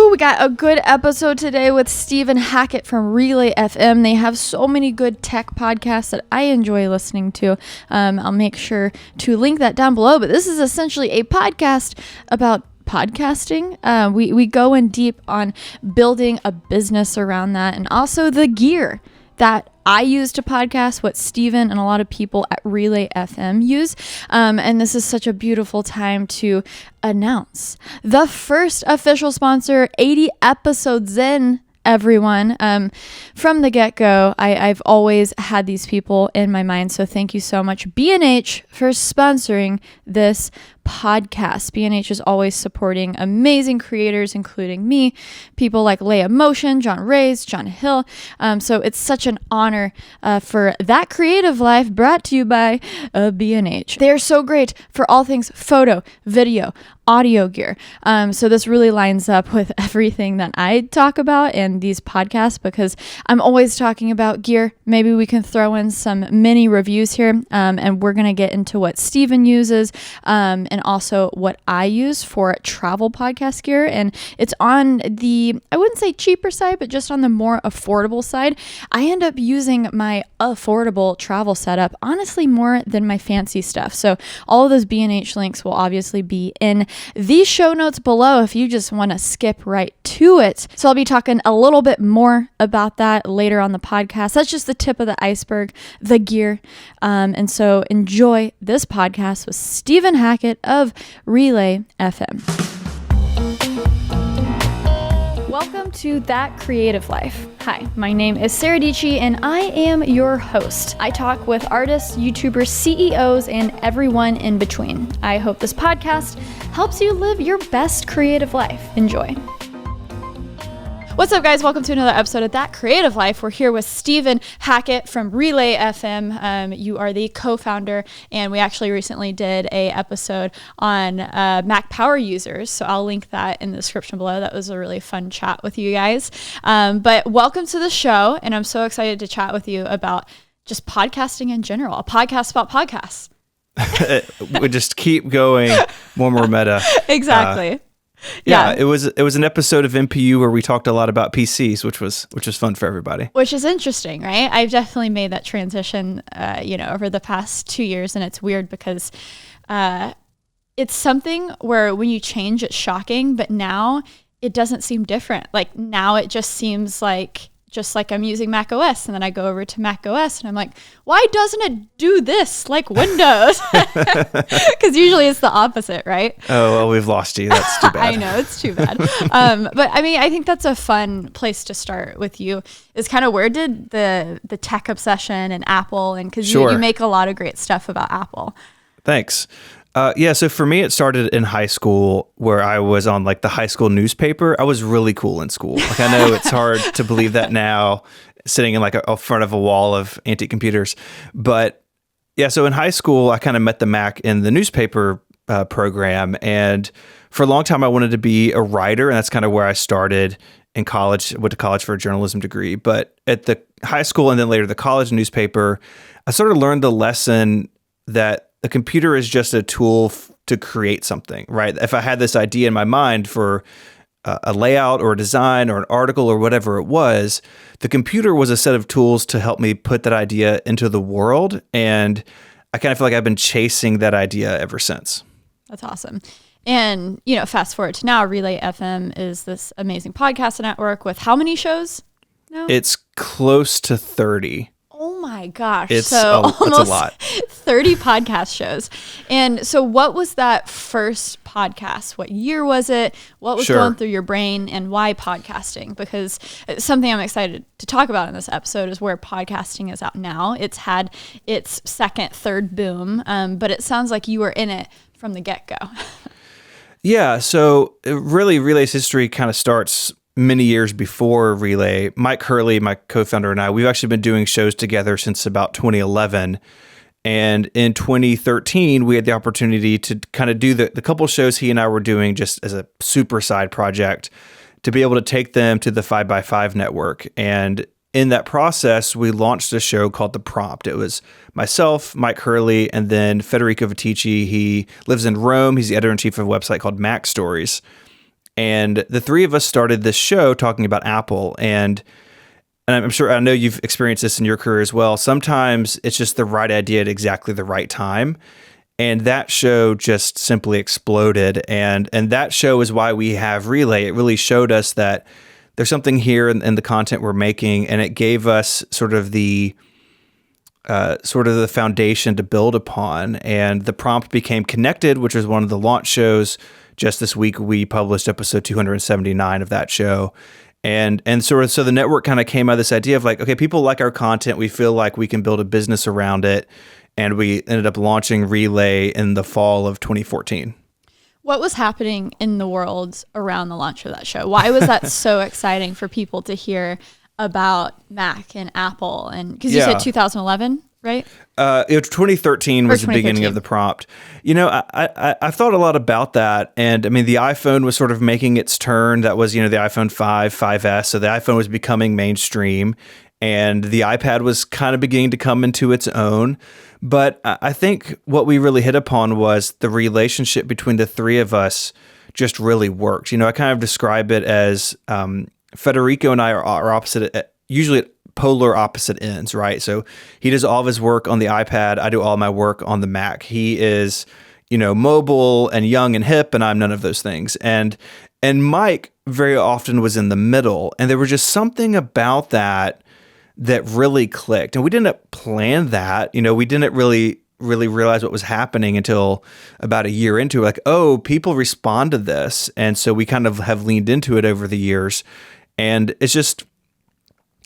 Woo! We got a good episode today with Stephen Hackett from Relay FM. They have so many good tech podcasts that I enjoy listening to. I'll make sure to link that down below. But this is essentially a podcast about podcasting. We go in deep on building a business around that, and also the gear that I use to podcast, what Stephen and a lot of people at Relay FM use. And this is such a beautiful time to announce the first official sponsor, 80 episodes in, everyone. From the get-go, I've always had these people in my mind. So thank you so much, B&H, for sponsoring this podcast. B&H is always supporting amazing creators, including me, people like Leia Motion, John Rays, John Hill. So it's such an honor for that creative life brought to you by B&H. They are so great for all things photo, video, audio gear. So this really lines up with everything that I talk about in these podcasts, because I'm always talking about gear. Maybe we can throw in some mini reviews here, and we're going to get into what Stephen uses, and also what I use for travel podcast gear. And it's on the, I wouldn't say cheaper side, but just on the more affordable side. I end up using my affordable travel setup, honestly, more than my fancy stuff. So all of those B&H links will obviously be in the show notes below if you just want to skip right to it. So I'll be talking a little bit more about that later on the podcast. That's just the tip of the iceberg, the gear. And so enjoy this podcast with Stephen Hackett of Relay FM. Welcome to That Creative Life. Hi, my name is Sara DIETSCHY, and I am your host. I talk with artists, YouTubers, CEOs, and everyone in between. I hope this podcast helps you live your best creative life. Enjoy. What's up, guys? Welcome to another episode of That Creative Life. We're here with Stephen Hackett from Relay FM. You are the co-founder, and we actually recently did a episode on Mac power users, so I'll link that in the description below. That was a really fun chat with you guys. But welcome to the show, and I'm so excited to chat with you about just podcasting in general, a podcast about podcasts. We just keep going, more meta. Exactly. Yeah, it was an episode of MPU where we talked a lot about PCs, which was fun for everybody. Which is interesting, right? I've definitely made that transition, over the past 2 years, and it's weird because it's something where when you change, it's shocking, but now it doesn't seem different. Like now it just seems like I'm using Mac OS, and then I go over to Mac OS and I'm like, why doesn't it do this like Windows? Because usually it's the opposite, right? Oh, well, we've lost you. That's too bad. I know, it's too bad. But I mean, I think that's a fun place to start with you, is kind of where did the tech obsession and Apple, and because you make a lot of great stuff about Apple. Thanks. So for me, it started in high school, where I was on like the high school newspaper. I was really cool in school. Like, I know it's hard to believe that now, sitting in like a front of a wall of antique computers. But yeah, so in high school, I kind of met the Mac in the newspaper program. And for a long time, I wanted to be a writer. And that's kind of where I started in college. Went to college for a journalism degree. But at the high school and then later the college newspaper, I sort of learned the lesson that the computer is just a tool to create something, right? If I had this idea in my mind for a layout or a design or an article or whatever it was, the computer was a set of tools to help me put that idea into the world. And I kind of feel like I've been chasing that idea ever since. That's awesome. And, fast forward to now, Relay FM is this amazing podcast network with how many shows now? It's close to 30. Oh my gosh. It's almost a lot. 30 podcast shows. And so what was that first podcast? What year was it? What was going through your brain, and why podcasting? Because something I'm excited to talk about in this episode is where podcasting is at now. It's had its second, third boom, but it sounds like you were in it from the get-go. Yeah, so really Relay's history kind of starts many years before Relay. Mike Hurley, my co-founder, and I, we've actually been doing shows together since about 2011. And in 2013, we had the opportunity to kind of do the couple shows he and I were doing just as a super side project, to be able to take them to the 5x5 network. And in that process, we launched a show called The Prompt. It was myself, Mike Hurley, and then Federico Viticci. He lives in Rome. He's the editor-in-chief of a website called Mac Stories. And the three of us started this show talking about Apple. And I'm sure, I know you've experienced this in your career as well. Sometimes it's just the right idea at exactly the right time. And that show just simply exploded. And that show is why we have Relay. It really showed us that there's something here in the content we're making, and it gave us sort of the foundation to build upon. And the prompt became Connected, which was one of the launch shows. Just this week, we published episode 279 of that show. And so the network kind of came out of this idea of like, okay, people like our content. We feel like we can build a business around it. And we ended up launching Relay in the fall of 2014. What was happening in the world around the launch of that show? Why was that so exciting for people to hear about Mac and Apple? And because you said 2011, right? 2013 was the beginning of the prompt. You know, I thought a lot about that. And I mean, the iPhone was sort of making its turn. That was, the iPhone 5, 5S. So the iPhone was becoming mainstream. And the iPad was kind of beginning to come into its own. But I think what we really hit upon was the relationship between the three of us just really worked. I kind of describe it as Federico and I are opposite, usually at polar opposite ends, right? So he does all of his work on the iPad. I do all my work on the Mac. He is, mobile and young and hip, and I'm none of those things. And Mike very often was in the middle. And there was just something about that really clicked. And we didn't plan that. We didn't really realize what was happening until about a year into it. Like, oh, people respond to this. And so we kind of have leaned into it over the years. And it's just,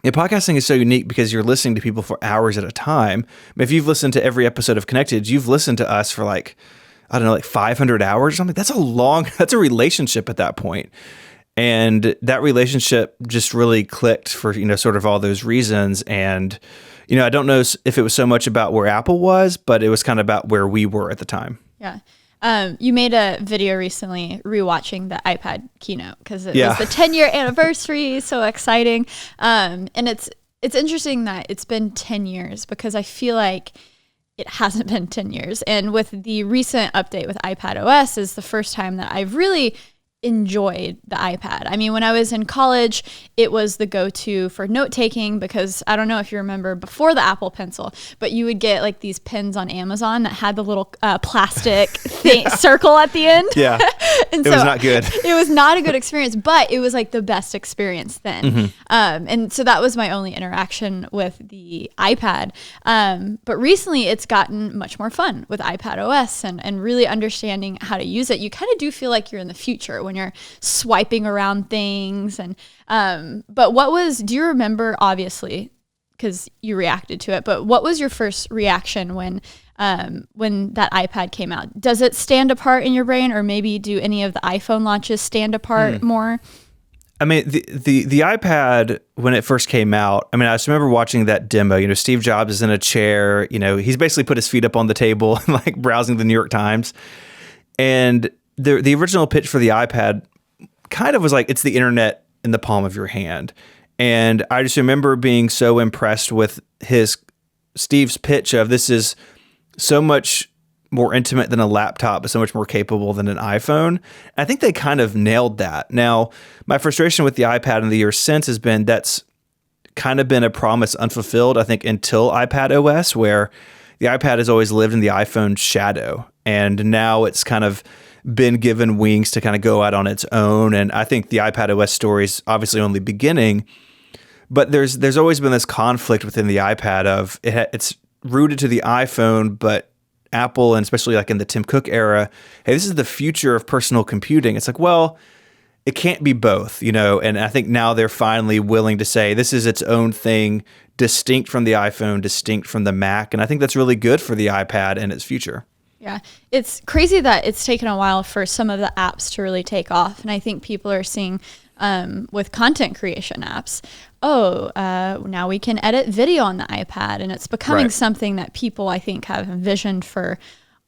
podcasting is so unique because you're listening to people for hours at a time. If you've listened to every episode of Connected, you've listened to us for like 500 hours or something. That's a relationship at that point. And that relationship just really clicked for, sort of all those reasons. And, I don't know if it was so much about where Apple was, but it was kind of about where we were at the time. Yeah. You made a video recently rewatching the iPad keynote because it was the 10-year anniversary. So exciting. And it's interesting that it's been 10 years because I feel like it hasn't been 10 years. And with the recent update with iPad OS is the first time that I've really enjoyed the iPad. I mean, when I was in college, it was the go-to for note-taking because I don't know if you remember before the Apple Pencil, but you would get like these pens on Amazon that had the little plastic circle at the end. Yeah, and it was not good. It was not a good experience, but it was like the best experience then. Mm-hmm. And so that was my only interaction with the iPad. But recently, it's gotten much more fun with iPad OS and really understanding how to use it. You kind of do feel like you're in the future when you're swiping around things. And but do you remember, obviously, because you reacted to it, but what was your first reaction when that iPad came out? Does it stand apart in your brain, or maybe do any of the iPhone launches stand apart more? I mean, the iPad, when it first came out, I mean, I just remember watching that demo. Steve Jobs is in a chair. He's basically put his feet up on the table and like browsing the New York Times. And the original pitch for the iPad kind of was like, it's the internet in the palm of your hand. And I just remember being so impressed with Steve's pitch of this is so much more intimate than a laptop, but so much more capable than an iPhone. I think they kind of nailed that. Now, my frustration with the iPad in the years since has been that's kind of been a promise unfulfilled, I think, until iPad OS, where the iPad has always lived in the iPhone shadow. And now it's kind of been given wings to kind of go out on its own. And I think the iPad OS story is obviously only beginning, but there's always been this conflict within the iPad of it's rooted to the iPhone, but Apple, and especially like in the Tim Cook era, hey, this is the future of personal computing. It's like, well, it can't be both, and I think now they're finally willing to say this is its own thing, distinct from the iPhone, distinct from the Mac. And I think that's really good for the iPad and its future. Yeah, it's crazy that it's taken a while for some of the apps to really take off. And I think people are seeing with content creation apps, now we can edit video on the iPad. And it's becoming something that people, I think, have envisioned for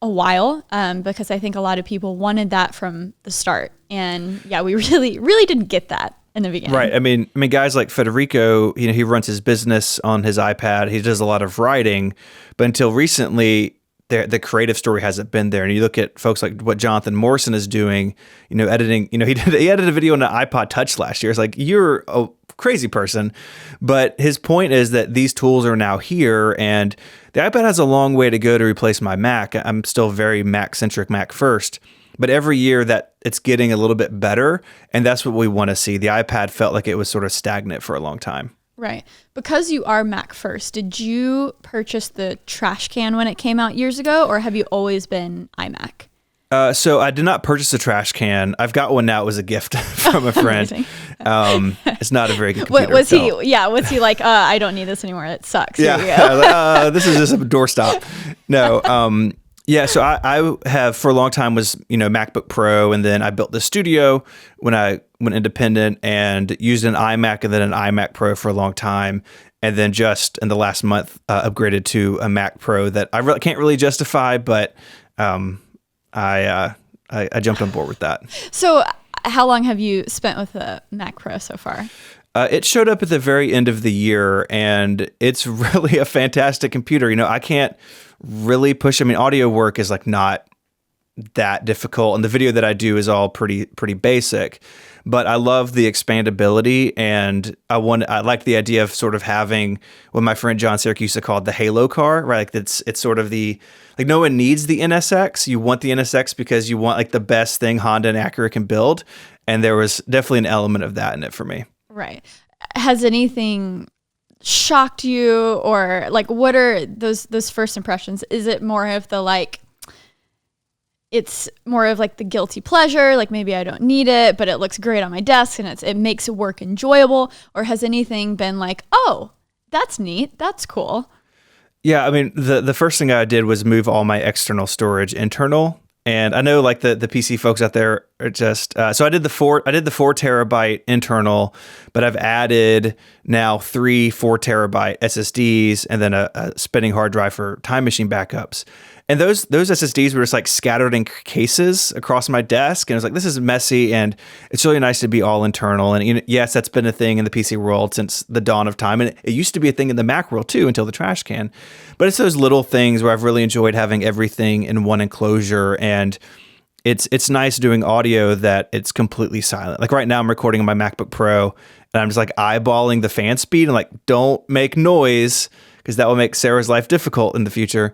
a while because I think a lot of people wanted that from the start. And yeah, we really, really didn't get that in the beginning. Right. I mean, guys like Federico, he runs his business on his iPad. He does a lot of writing, but until recently, the creative story hasn't been there. And you look at folks like what Jonathan Morrison is doing, editing, he edited a video on an iPod Touch last year. It's like, you're a crazy person. But his point is that these tools are now here, and the iPad has a long way to go to replace my Mac. I'm still very Mac-centric, Mac first. But every year that it's getting a little bit better, and that's what we want to see. The iPad felt like it was sort of stagnant for a long time. Right. Because you are Mac first, did you purchase the trash can when it came out years ago, or have you always been iMac? So I did not purchase a trash can. I've got one now. It was a gift from a friend. It's not a very good computer. Was he like, I don't need this anymore. It sucks. Yeah. Here you go. This is just a doorstop. No. Yeah, so I have for a long time was, MacBook Pro, and then I built the studio when I went independent and used an iMac and then an iMac Pro for a long time. And then just in the last month, upgraded to a Mac Pro that I can't really justify, but I jumped on board with that. So how long have you spent with the Mac Pro so far? It showed up at the very end of the year, and it's really a fantastic computer. I can't really push. Audio work is like not that difficult, and the video that I do is all pretty basic. But I love the expandability, and I like the idea of sort of having what my friend John Syracuse used to call the Halo car, right? Like it's sort of no one needs the NSX. You want the NSX because you want like the best thing Honda and Acura can build, and there was definitely an element of that in it for me. Right. Has anything shocked you, or like what are those first impressions? Is it more of it's more of like the guilty pleasure, like maybe I don't need it, but it looks great on my desk and it makes work enjoyable? Or has anything been like, oh, that's neat, that's cool? Yeah, the first thing I did was move all my external storage internal. And I know like the PC folks out there are just so I did the 4 terabyte internal, but I've added now 3 4 terabyte SSDs and then a spinning hard drive for time machine backups. And those SSDs were just like scattered in cases across my desk, and I was like, this is messy, and it's really nice to be all internal. And yes, that's been a thing in the PC world since the dawn of time, and it used to be a thing in the Mac world too until the trash can. But it's those little things where I've really enjoyed having everything in one enclosure, and it's nice doing audio that it's completely silent. Like right now, I'm recording on my MacBook Pro, and I'm just like eyeballing the fan speed and like, don't make noise because that will make Sarah's life difficult in the future.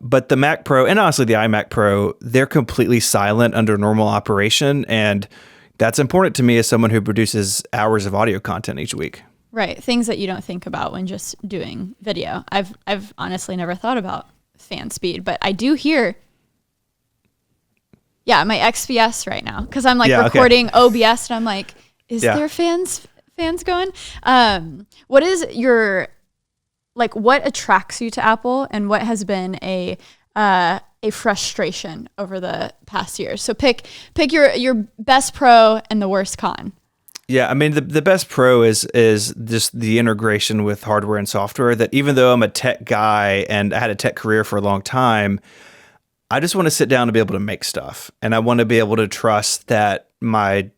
But the Mac Pro and honestly the iMac Pro, they're completely silent under normal operation. And that's important to me as someone who produces hours of audio content each week. Right. Things that you don't think about when just doing video. I've honestly never thought about fan speed, but I do hear, my XPS right now, because I'm like recording OBS and I'm like, is there fans going? What is your... like what attracts you to Apple, and what has been a frustration over the past years? So pick your best pro and the worst con. Yeah, the best pro is just the integration with hardware and software, that even though I'm a tech guy and I had a tech career for a long time, I just want to sit down and be able to make stuff. And I want to be able to trust that my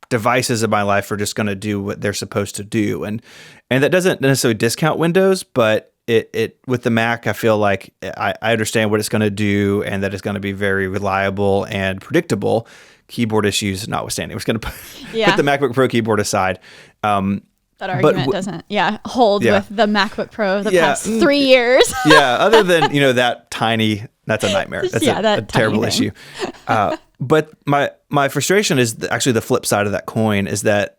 devices in my life are just going to do what they're supposed to do. And that doesn't necessarily discount Windows, but it with the Mac, I feel like I understand what it's going to do and that it's going to be very reliable and predictable, keyboard issues notwithstanding. We're just going to put the MacBook Pro keyboard aside. That argument doesn't hold with the MacBook Pro of the past 3 years. Other than, that's a nightmare. That's a terrible issue. But my frustration is actually the flip side of that coin, is that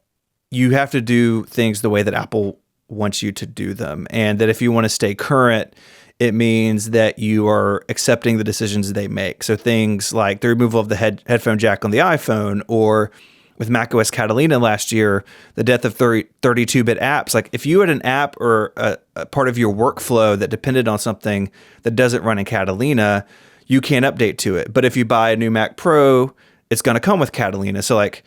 you have to do things the way that Apple wants you to do them. And that if you want to stay current, it means that you are accepting the decisions they make. So things like the removal of the headphone jack on the iPhone, or with macOS Catalina last year, the death of 32-bit apps. Like if you had an app or a part of your workflow that depended on something that doesn't run in Catalina, you can't update to it. But if you buy a new Mac Pro, it's going to come with Catalina. So like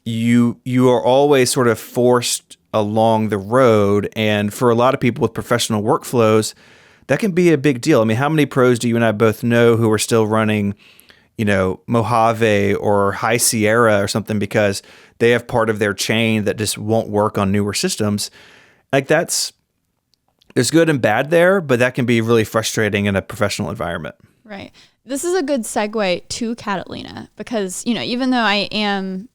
you are always sort of forced along the road. And for a lot of people with professional workflows, that can be a big deal. How many pros do you and I both know who are still running, Mojave or High Sierra or something because they have part of their chain that just won't work on newer systems? Like that's there's good and bad there, but that can be really frustrating in a professional environment. Right. This is a good segue to Catalina because, even though I am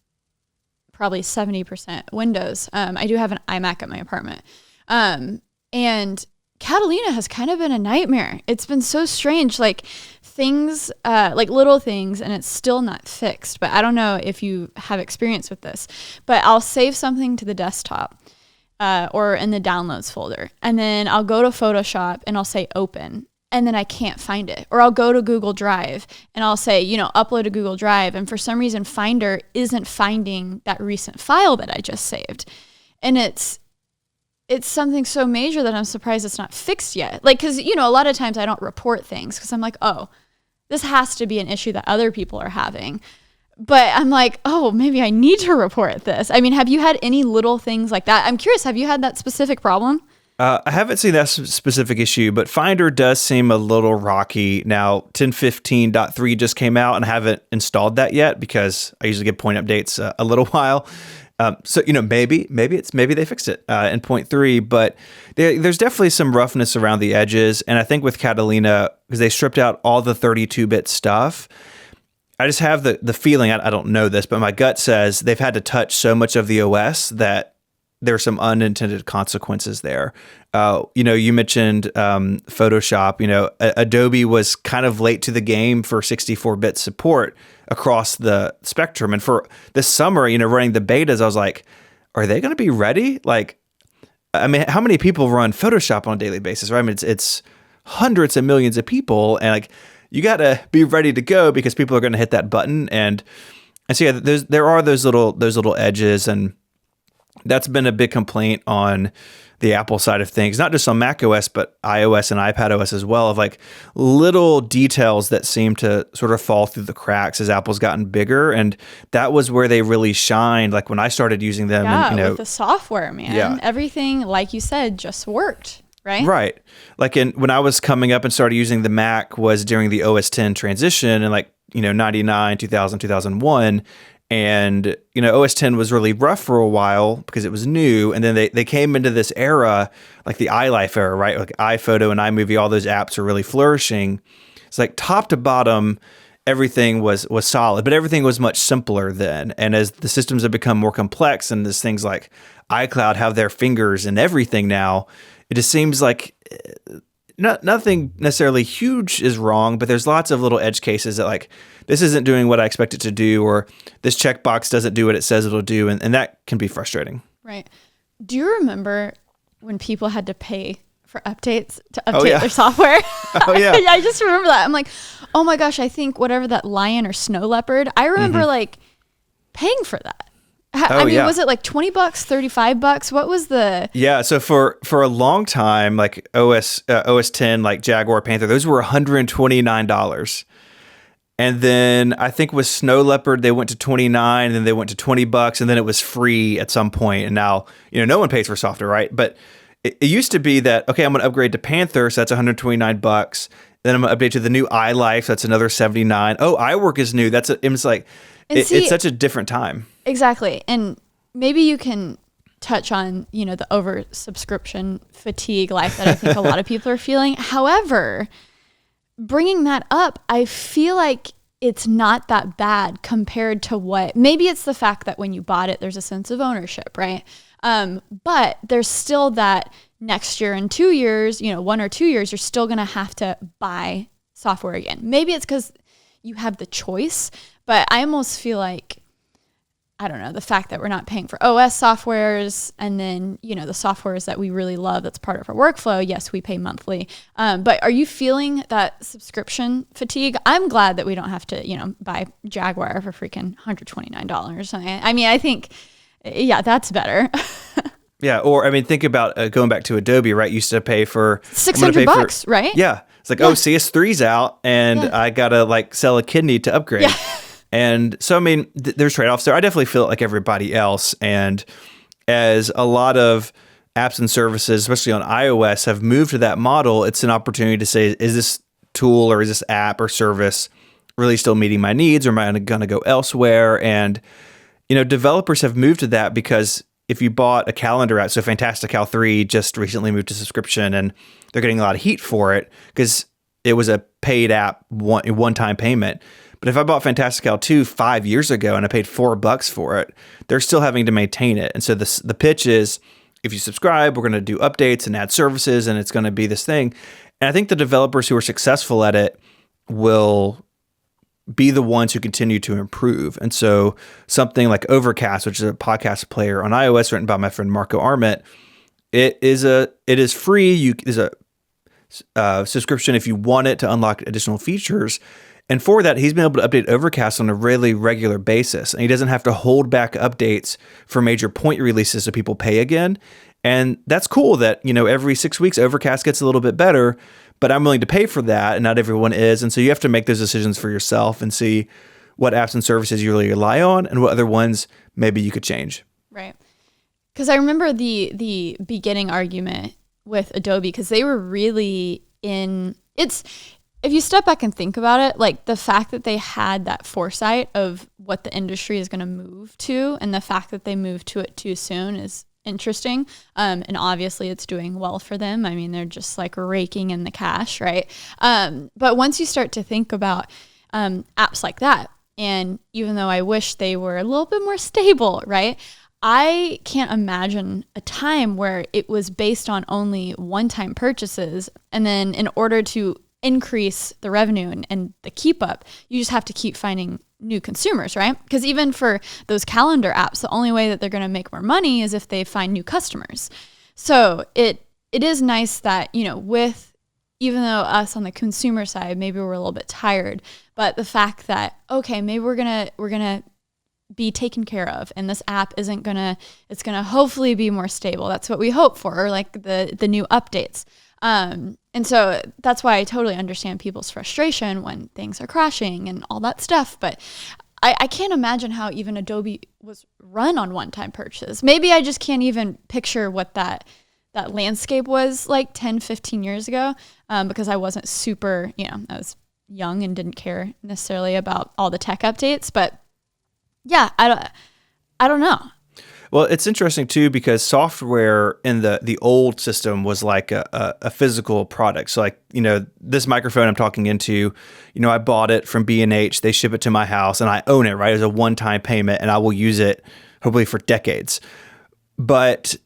probably 70% Windows, I do have an iMac at my apartment. And Catalina has kind of been a nightmare. It's been so strange, like things, like little things, and it's still not fixed. But I don't know if you have experience with this, but I'll save something to the desktop or in the downloads folder. And then I'll go to Photoshop and I'll say open. And then I can't find it. Or I'll go to Google Drive and I'll say, upload to Google Drive. And for some reason, Finder isn't finding that recent file that I just saved. And it's something so major that I'm surprised it's not fixed yet. Like, because, a lot of times I don't report things because I'm like, oh, this has to be an issue that other people are having. But I'm like, oh, maybe I need to report this. I mean, have you had any little things like that? I'm curious, have you had that specific problem? I haven't seen that specific issue, but Finder does seem a little rocky. Now, 10.15.3 just came out, and I haven't installed that yet because I usually get point updates a little while. So, maybe they fixed it in 0.3, but there's definitely some roughness around the edges. And I think with Catalina, because they stripped out all the 32-bit stuff, I just have the feeling, I don't know this, but my gut says they've had to touch so much of the OS that there are some unintended consequences there. You mentioned Photoshop. Adobe was kind of late to the game for 64-bit support across the spectrum. And for this summer, running the betas, I was like, are they going to be ready? Like, I mean, how many people run Photoshop on a daily basis, right? I mean, it's hundreds of millions of people, and like, you got to be ready to go because people are going to hit that button. And so, yeah, there are those little edges, and that's been a big complaint on the Apple side of things, not just on macOS, but iOS and iPadOS as well, of like little details that seem to sort of fall through the cracks as Apple's gotten bigger. And that was where they really shined, like when I started using them. Yeah, and, with the software, man. Yeah. Everything, like you said, just worked, right? Right. Like when I was coming up and started using the Mac was during the OS X transition in 99, 2000, 2001. And, OS X was really rough for a while because it was new. And then they came into this era, like the iLife era, right? Like iPhoto and iMovie, all those apps are really flourishing. It's like top to bottom, everything was solid, but everything was much simpler then. And as the systems have become more complex and there's things like iCloud have their fingers in everything now, it just seems like nothing necessarily huge is wrong, but there's lots of little edge cases that like, this isn't doing what I expect it to do, or this checkbox doesn't do what it says it'll do. And that can be frustrating. Right. Do you remember when people had to pay for updates to update their software? Oh, yeah. Yeah, I just remember that. I'm like, oh my gosh, I think whatever that lion or snow leopard, I remember like paying for that. Was it like $20, $35? What was the... Yeah, so for a long time, like OS X, like Jaguar, Panther, those were $129. And then I think with Snow Leopard, they went to $29, and then they went to $20, and then it was free at some point. And now, no one pays for software, right? But it used to be that, okay, I'm going to upgrade to Panther, so that's $129. Then I'm going to update to the new iLife, so that's another $79. Oh, iWork is new. It's such a different time. Exactly. And maybe you can touch on, the oversubscription fatigue life that I think a lot of people are feeling. However, bringing that up, I feel like it's not that bad compared to maybe it's the fact that when you bought it, there's a sense of ownership, right? But there's still that next year and 2 years, 1 or 2 years, you're still going to have to buy software again. Maybe it's because you have the choice, but I almost feel like, I don't know, the fact that we're not paying for OS softwares and then, the softwares that we really love that's part of our workflow, yes, we pay monthly. But are you feeling that subscription fatigue? I'm glad that we don't have to, buy Jaguar for freaking $129. I mean, I think, yeah, that's better. Yeah, or think about going back to Adobe, right? You used to pay for $600, right? Yeah. It's like, CS3's out and I got to sell a kidney to upgrade. Yeah. And so, there's trade-offs there. I definitely feel like everybody else. And as a lot of apps and services, especially on iOS, have moved to that model, it's an opportunity to say, is this tool or is this app or service really still meeting my needs, or am I going to go elsewhere? And, developers have moved to that because if you bought a calendar app, so Fantastical 3 just recently moved to subscription, and they're getting a lot of heat for it because it was a paid app, one-time payment. But if I bought Fantastical 2 5 years ago and I paid $4 for it, they're still having to maintain it. And so the pitch is, if you subscribe, we're going to do updates and add services, and it's going to be this thing. And I think the developers who are successful at it will be the ones who continue to improve. And so something like Overcast, which is a podcast player on iOS written by my friend Marco Arment, it is free. There's a subscription if you want it to unlock additional features. And for that, he's been able to update Overcast on a really regular basis. And he doesn't have to hold back updates for major point releases so people pay again. And that's cool that, every 6 weeks, Overcast gets a little bit better, but I'm willing to pay for that, and not everyone is. And so you have to make those decisions for yourself and see what apps and services you really rely on and what other ones maybe you could change. Right. Because I remember the beginning argument with Adobe, because they were really if you step back and think about it, like the fact that they had that foresight of what the industry is going to move to, and the fact that they moved to it too soon is interesting. And obviously it's doing well for them. I mean, they're just like raking in the cash, right? But once you start to think about apps like that, and even though I wish they were a little bit more stable, right? I can't imagine a time where it was based on only one-time purchases, and then in order to increase the revenue and the keep up, you just have to keep finding new consumers, right? Because even for those calendar apps, the only way that they're going to make more money is if they find new customers. So it is nice that, with, even though us on the consumer side, maybe we're a little bit tired, but the fact that, okay, maybe we're gonna be taken care of, and this app it's gonna hopefully be more stable. That's what we hope for, like the new updates. And so that's why I totally understand people's frustration when things are crashing and all that stuff. But I can't imagine how even Adobe was run on one-time purchases. Maybe I just can't even picture what that landscape was like 10, 15 years ago, because I wasn't super, I was young and didn't care necessarily about all the tech updates. But yeah, I don't know. Well, it's interesting too, because software in the old system was like a physical product. So like, this microphone I'm talking into, I bought it from B&H, they ship it to my house, and I own it, right? As a one-time payment, and I will use it hopefully for decades. But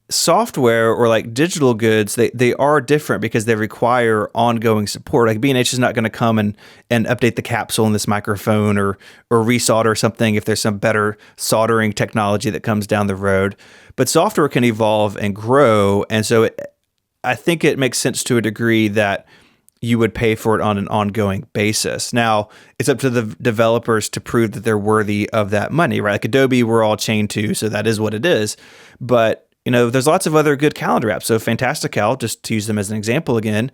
software or like digital goods, they are different because they require ongoing support. Like B&H is not going to come and update the capsule in this microphone or resolder something if there's some better soldering technology that comes down the road. But software can evolve and grow. And so I think it makes sense to a degree that you would pay for it on an ongoing basis. Now, it's up to the developers to prove that they're worthy of that money, right? Like Adobe, we're all chained to, so that is what it is. But there's lots of other good calendar apps. So Fantastical, just to use them as an example again,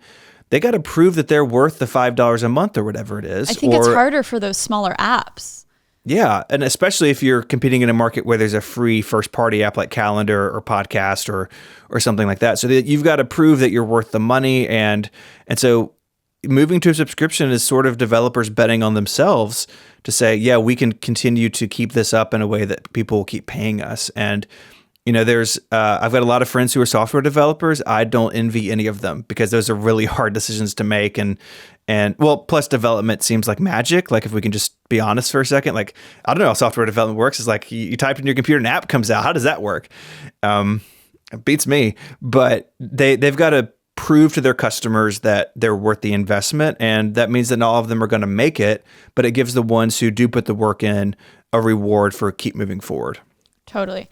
they got to prove that they're worth the $5 a month or whatever it is. I think it's harder for those smaller apps. Yeah, and especially if you're competing in a market where there's a free first-party app like Calendar or Podcast or something like that. So that you've got to prove that you're worth the money, and so moving to a subscription is sort of developers betting on themselves to say, yeah, we can continue to keep this up in a way that people will keep paying us. And there's I've got a lot of friends who are software developers. I don't envy any of them because those are really hard decisions to make. And well, plus development seems like magic. Like if we can just be honest for a second, like, I don't know how software development works. It's like you type in your computer, an app comes out. How does that work? It beats me. But they've got to prove to their customers that they're worth the investment. And that means that not all of them are going to make it, but it gives the ones who do put the work in a reward for keep moving forward. Totally.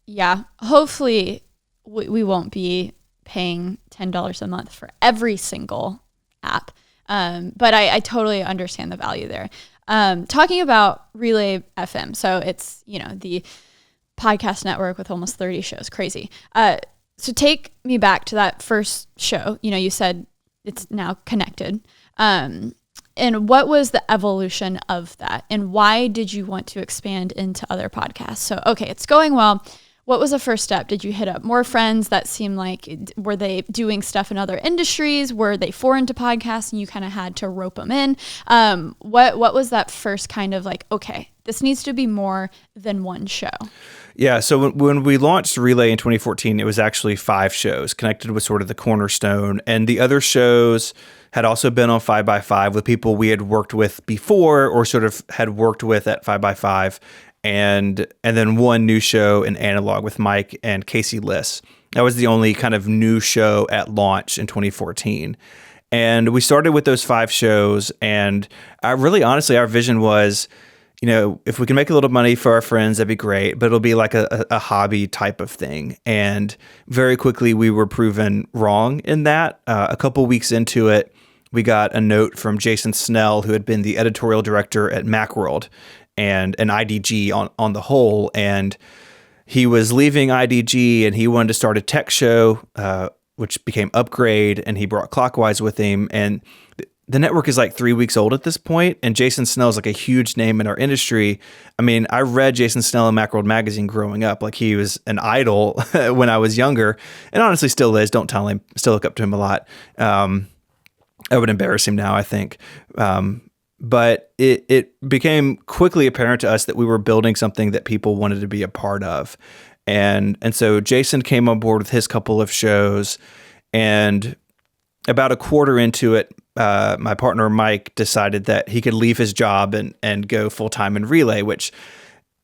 Yeah, hopefully we won't be paying $10 a month for every single app. But I totally understand the value there. Talking about Relay FM. So it's, the podcast network with almost 30 shows, crazy. So take me back to that first show. You said it's now connected. And what was the evolution of that? And why did you want to expand into other podcasts? So, okay, it's going well. What was the first step? Did you hit up more friends that seemed like, were they doing stuff in other industries? Were they foreign to podcasts and you kind of had to rope them in? What was that first kind of like, okay, this needs to be more than one show? Yeah, so when we launched Relay in 2014, it was actually 5 shows connected with sort of the cornerstone. And the other shows had also been on 5x5 with people we had worked with before or sort of had worked with at 5x5. And then one new show in analog with Mike and Casey Liss. That was the only kind of new show at launch in 2014. And we started with those 5 shows. And honestly, our vision was, if we can make a little money for our friends, that'd be great, but it'll be like a hobby type of thing. And very quickly, we were proven wrong in that. A couple weeks into it, we got a note from Jason Snell, who had been the editorial director at Macworld and an IDG on the whole. And he was leaving IDG and he wanted to start a tech show, which became Upgrade, and he brought Clockwise with him. And the network is like 3 weeks old at this point, and Jason Snell is like a huge name in our industry. I mean, I read Jason Snell in Macworld magazine growing up. Like, he was an idol when I was younger, and honestly still is. Don't tell him. Still look up to him a lot. I would embarrass him now, I think. But it became quickly apparent to us that we were building something that people wanted to be a part of. And so Jason came on board with his couple of shows, and about a quarter into it, my partner Mike decided that he could leave his job and go full-time in Relay, which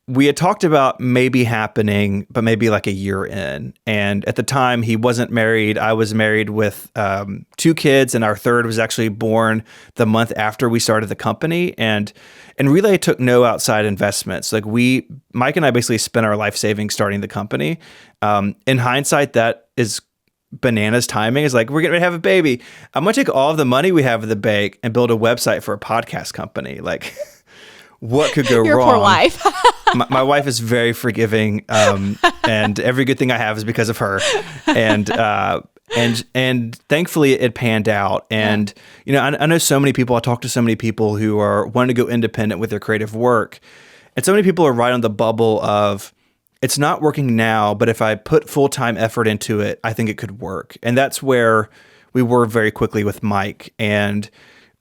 we had talked about maybe happening, but maybe like a year in. And at the time, he wasn't married. I was married with 2 kids, and our third was actually born the month after we started the company. And Relay took no outside investments. Like, Mike and I basically spent our life savings starting the company. In hindsight, that is bananas timing. Is like, we're going to have a baby. I'm going to take all of the money we have in the bank and build a website for a podcast company. Like, what could go wrong? Your poor wife. my wife is very forgiving, and every good thing I have is because of her. And thankfully it panned out. And I know so many people. I talk to so many people who are wanting to go independent with their creative work, and so many people are right on the bubble of, it's not working now, but if I put full-time effort into it, I think it could work. And that's where we were very quickly with Mike. And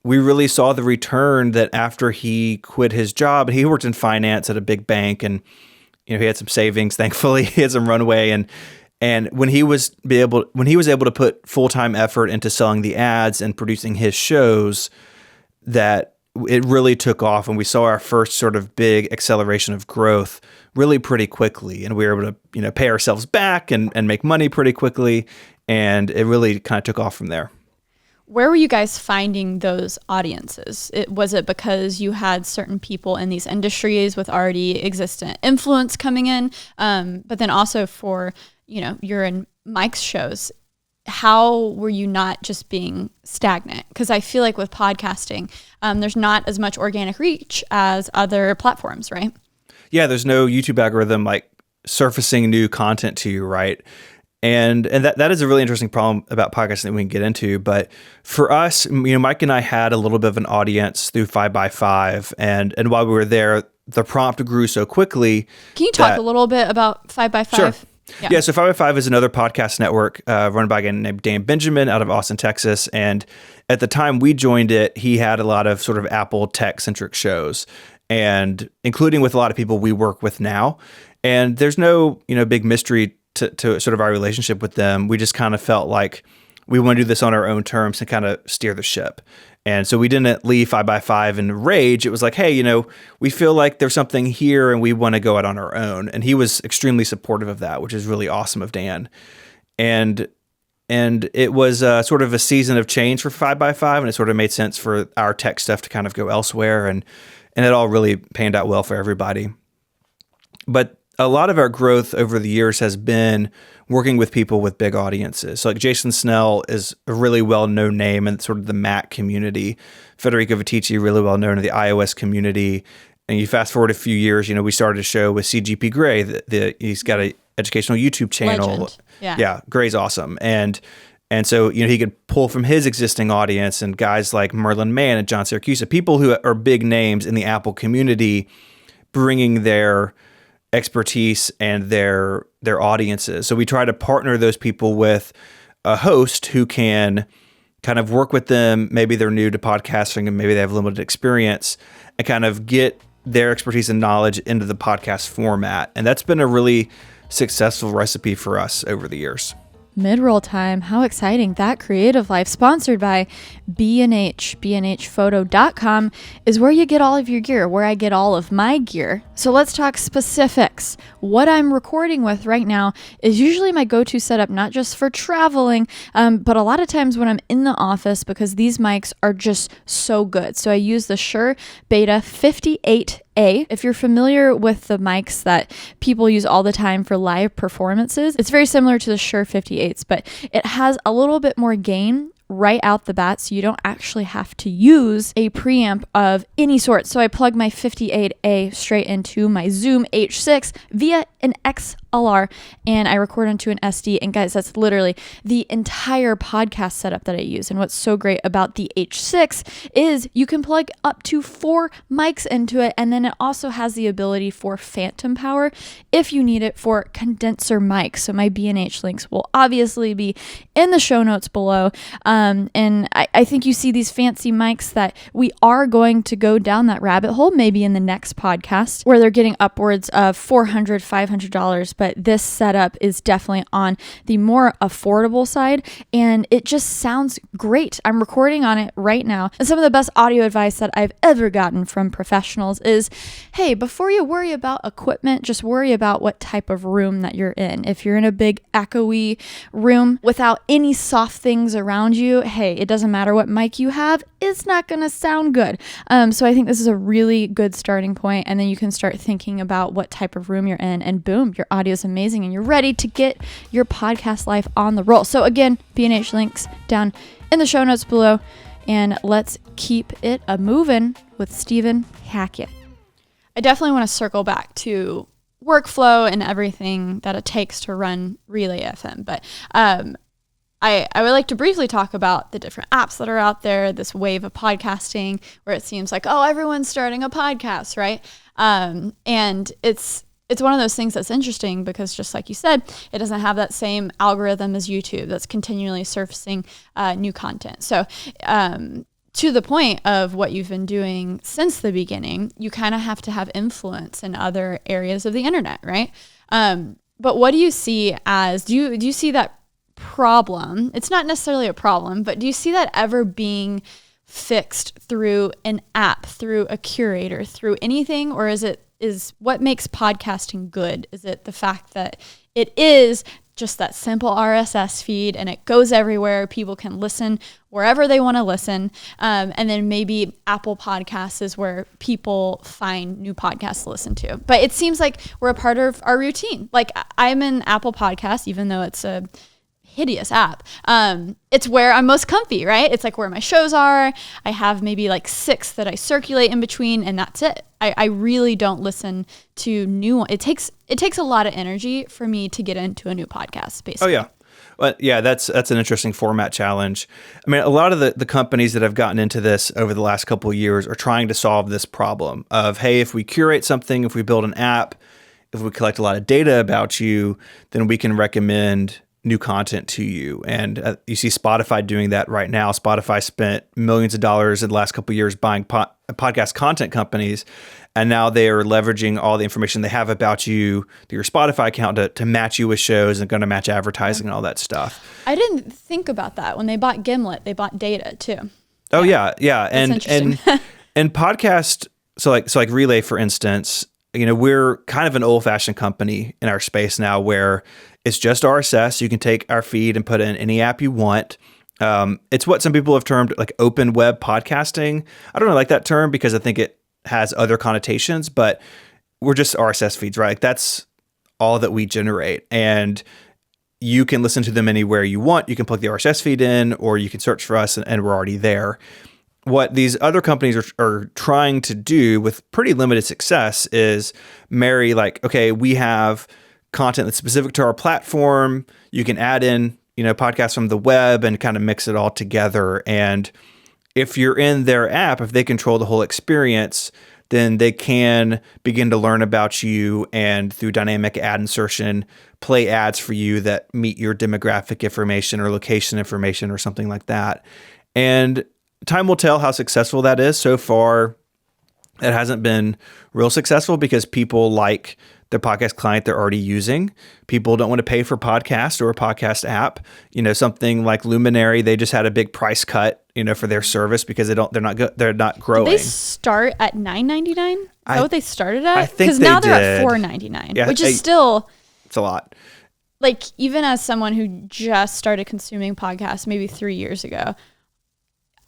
we really saw the return that after he quit his job, he worked in finance at a big bank, and he had some savings, thankfully. He had some runway, and when he was able to put full-time effort into selling the ads and producing his shows, that it really took off, and we saw our first sort of big acceleration of growth really pretty quickly. And we were able to pay ourselves back and make money pretty quickly, and it really kind of took off from there. Where were you guys finding those audiences? Was it because you had certain people in these industries with already existent influence coming in? But then also for, you're in Mike's shows, how were you not just being stagnant? Because I feel like with podcasting, there's not as much organic reach as other platforms, right? Yeah, there's no YouTube algorithm like surfacing new content to you, right? And that is a really interesting problem about podcasting that we can get into. But for us, Mike and I had a little bit of an audience through 5x5. And while we were there, the prompt grew so quickly. Can you talk a little bit about 5x5? Sure. Yeah, so 5x5 is another podcast network run by a guy named Dan Benjamin out of Austin, Texas. And at the time we joined it, he had a lot of sort of Apple tech-centric shows, and including with a lot of people we work with now. And there's no, big mystery to sort of our relationship with them. We just kind of felt like we want to do this on our own terms and kind of steer the ship. And so we didn't leave 5x5 in rage. It was like, hey, we feel like there's something here and we want to go out on our own. And he was extremely supportive of that, which is really awesome of Dan. And it was sort of a season of change for 5x5, and it sort of made sense for our tech stuff to kind of go elsewhere. And it all really panned out well for everybody. But a lot of our growth over the years has been working with people with big audiences. So like Jason Snell is a really well-known name in sort of the Mac community. Federico Viticci, really well-known in the iOS community. And you fast forward a few years, we started a show with CGP Grey. He's got an educational YouTube channel. Legend. Yeah, Grey's awesome. And so, he could pull from his existing audience, and guys like Merlin Mann and John Siracusa, people who are big names in the Apple community, bringing their expertise and their audiences. So we try to partner those people with a host who can kind of work with them. Maybe they're new to podcasting and maybe they have limited experience, and kind of get their expertise and knowledge into the podcast format. And that's been a really successful recipe for us over the years. Mid-roll time. How exciting. That Creative Life, sponsored by B&H. BNHphoto.com is where you get all of your gear, where I get all of my gear. So let's talk specifics. What I'm recording with right now is usually my go-to setup, not just for traveling, but a lot of times when I'm in the office, because these mics are just so good. So I use the Shure Beta 58A. If you're familiar with the mics that people use all the time for live performances, it's very similar to the Shure 58s, but it has a little bit more gain right out the bat, so you don't actually have to use a preamp of any sort. So I plug my 58A straight into my Zoom H6 via an XLR, and I record onto an SD. And guys, that's literally the entire podcast setup that I use. And what's so great about the H6 is you can plug up to 4 mics into it, and then it also has the ability for phantom power if you need it for condenser mics. So my B&H links will obviously be in the show notes below. And I think you see these fancy mics that we are going to go down that rabbit hole maybe in the next podcast, where they're getting upwards of $400, $500. But this setup is definitely on the more affordable side, and it just sounds great. I'm recording on it right now. And some of the best audio advice that I've ever gotten from professionals is, hey, before you worry about equipment, just worry about what type of room that you're in. If you're in a big echoey room without any soft things around you, hey, it doesn't matter what mic you have, it's not going to sound good. So I think this is a really good starting point, and then you can start thinking about what type of room you're in, and boom, your audio is amazing and you're ready to get your podcast life on the roll. So again, B&H links down in the show notes below, and let's keep it a-moving with Stephen Hackett. I definitely want to circle back to workflow and everything that it takes to run Relay FM, but I would like to briefly talk about the different apps that are out there, this wave of podcasting where it seems like, oh, everyone's starting a podcast, right? And it's one of those things that's interesting because, just like you said, it doesn't have that same algorithm as YouTube that's continually surfacing new content. So to the point of what you've been doing since the beginning, you kind of have to have influence in other areas of the internet, right? But what do you see as, do you see that problem? It's not necessarily a problem, but do you see that ever being fixed through an app, through a curator, through anything? Or is what makes podcasting good? Is it the fact that it is just that simple RSS feed and it goes everywhere? People can listen wherever they want to listen. And then maybe Apple Podcasts is where people find new podcasts to listen to. But it seems like we're a part of our routine. Like, I'm in Apple Podcasts, even though it's a hideous app. It's where I'm most comfy, right? It's like where my shows are. I have maybe like 6 that I circulate in between, and that's it. I really don't listen to new ones. It takes a lot of energy for me to get into a new podcast, basically. Oh yeah. Well, yeah, that's an interesting format challenge. I mean, a lot of the companies that have gotten into this over the last couple of years are trying to solve this problem of, hey, if we curate something, if we build an app, if we collect a lot of data about you, then we can recommend new content to you. And you see Spotify doing that right now. Spotify spent millions of dollars in the last couple of years buying podcast content companies, and now they are leveraging all the information they have about you through your Spotify account to match you with shows and going to match advertising and all that stuff. I didn't think about that. When they bought Gimlet, they bought data too. Oh yeah. And podcast, so like Relay, for instance, we're kind of an old-fashioned company in our space now, where it's just RSS. You can take our feed and put it in any app you want. It's what some people have termed like open web podcasting. I don't really like that term because I think it has other connotations, but we're just RSS feeds, right? Like, that's all that we generate. And you can listen to them anywhere you want. You can plug the RSS feed in, or you can search for us and we're already there. What these other companies are trying to do with pretty limited success is marry, like, okay, we have content that's specific to our platform. You can add in, podcasts from the web and kind of mix it all together. And if you're in their app, if they control the whole experience, then they can begin to learn about you and through dynamic ad insertion, play ads for you that meet your demographic information or location information or something like that. And time will tell how successful that is. So far, it hasn't been real successful because people like the podcast client they're already using. People don't want to pay for podcast or a podcast app. Something like Luminary, they just had a big price cut, for their service because they're not growing. Did they start at $9.99? Is that what they started at? I think because now they're at $4.99, which is still it's a lot. Like, even as someone who just started consuming podcasts maybe 3 years ago,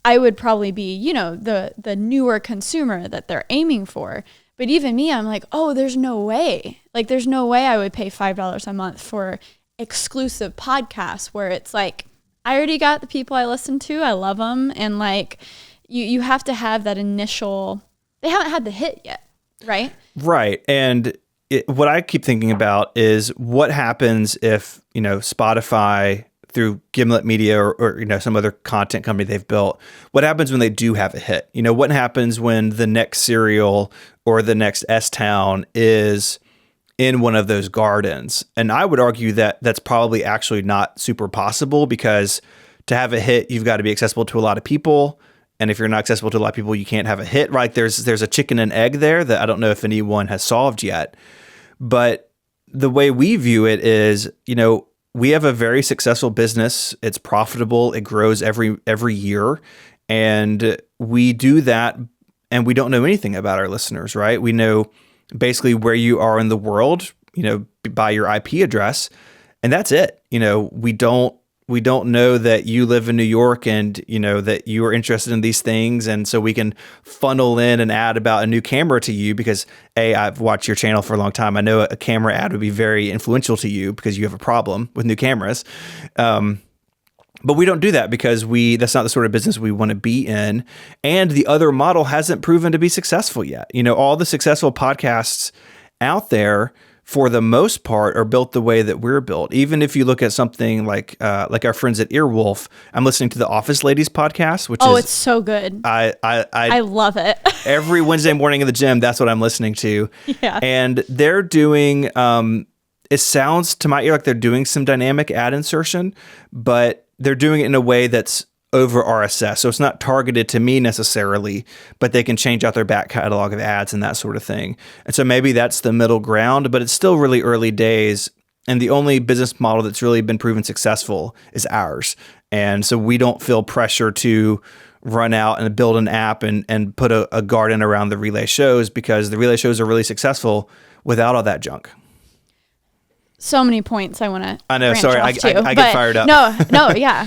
I would probably be, the newer consumer that they're aiming for. But even me, I'm like, oh, there's no way. Like, there's no way I would pay $5 a month for exclusive podcasts where it's like, I already got the people I listen to. I love them. And like, you have to have that initial, they haven't had the hit yet, right? Right. And what I keep thinking about is what happens if, Spotify through Gimlet Media or some other content company they've built, what happens when they do have a hit? What happens when the next Serial or the next S-Town is in one of those gardens? And I would argue that that's probably actually not super possible because to have a hit, you've got to be accessible to a lot of people. And if you're not accessible to a lot of people, you can't have a hit, right? There's a chicken and egg there that I don't know if anyone has solved yet. But the way we view it is, we have a very successful business. It's profitable. It grows every year. And we do that and we don't know anything about our listeners, right? We know basically where you are in the world, by your IP address. And that's it. We don't know that you live in New York and, that you are interested in these things. And so we can funnel in an ad about a new camera to you because I've watched your channel for a long time. I know a camera ad would be very influential to you because you have a problem with new cameras. But we don't do that because that's not the sort of business we want to be in. And the other model hasn't proven to be successful yet. All the successful podcasts out there, for the most part, are built the way that we're built. Even if you look at something like our friends at Earwolf, I'm listening to the Office Ladies podcast, which is it's so good. I love it. Every Wednesday morning in the gym, that's what I'm listening to. Yeah. And they're doing, it sounds to my ear like they're doing some dynamic ad insertion, but they're doing it in a way that's over RSS. So it's not targeted to me necessarily, but they can change out their back catalog of ads and that sort of thing. And so maybe that's the middle ground, but it's still really early days. And the only business model that's really been proven successful is ours. And so we don't feel pressure to run out and build an app and put a garden around the relay shows because the relay shows are really successful without all that junk. So many points I want to. I know. Sorry, I get fired up. No, yeah.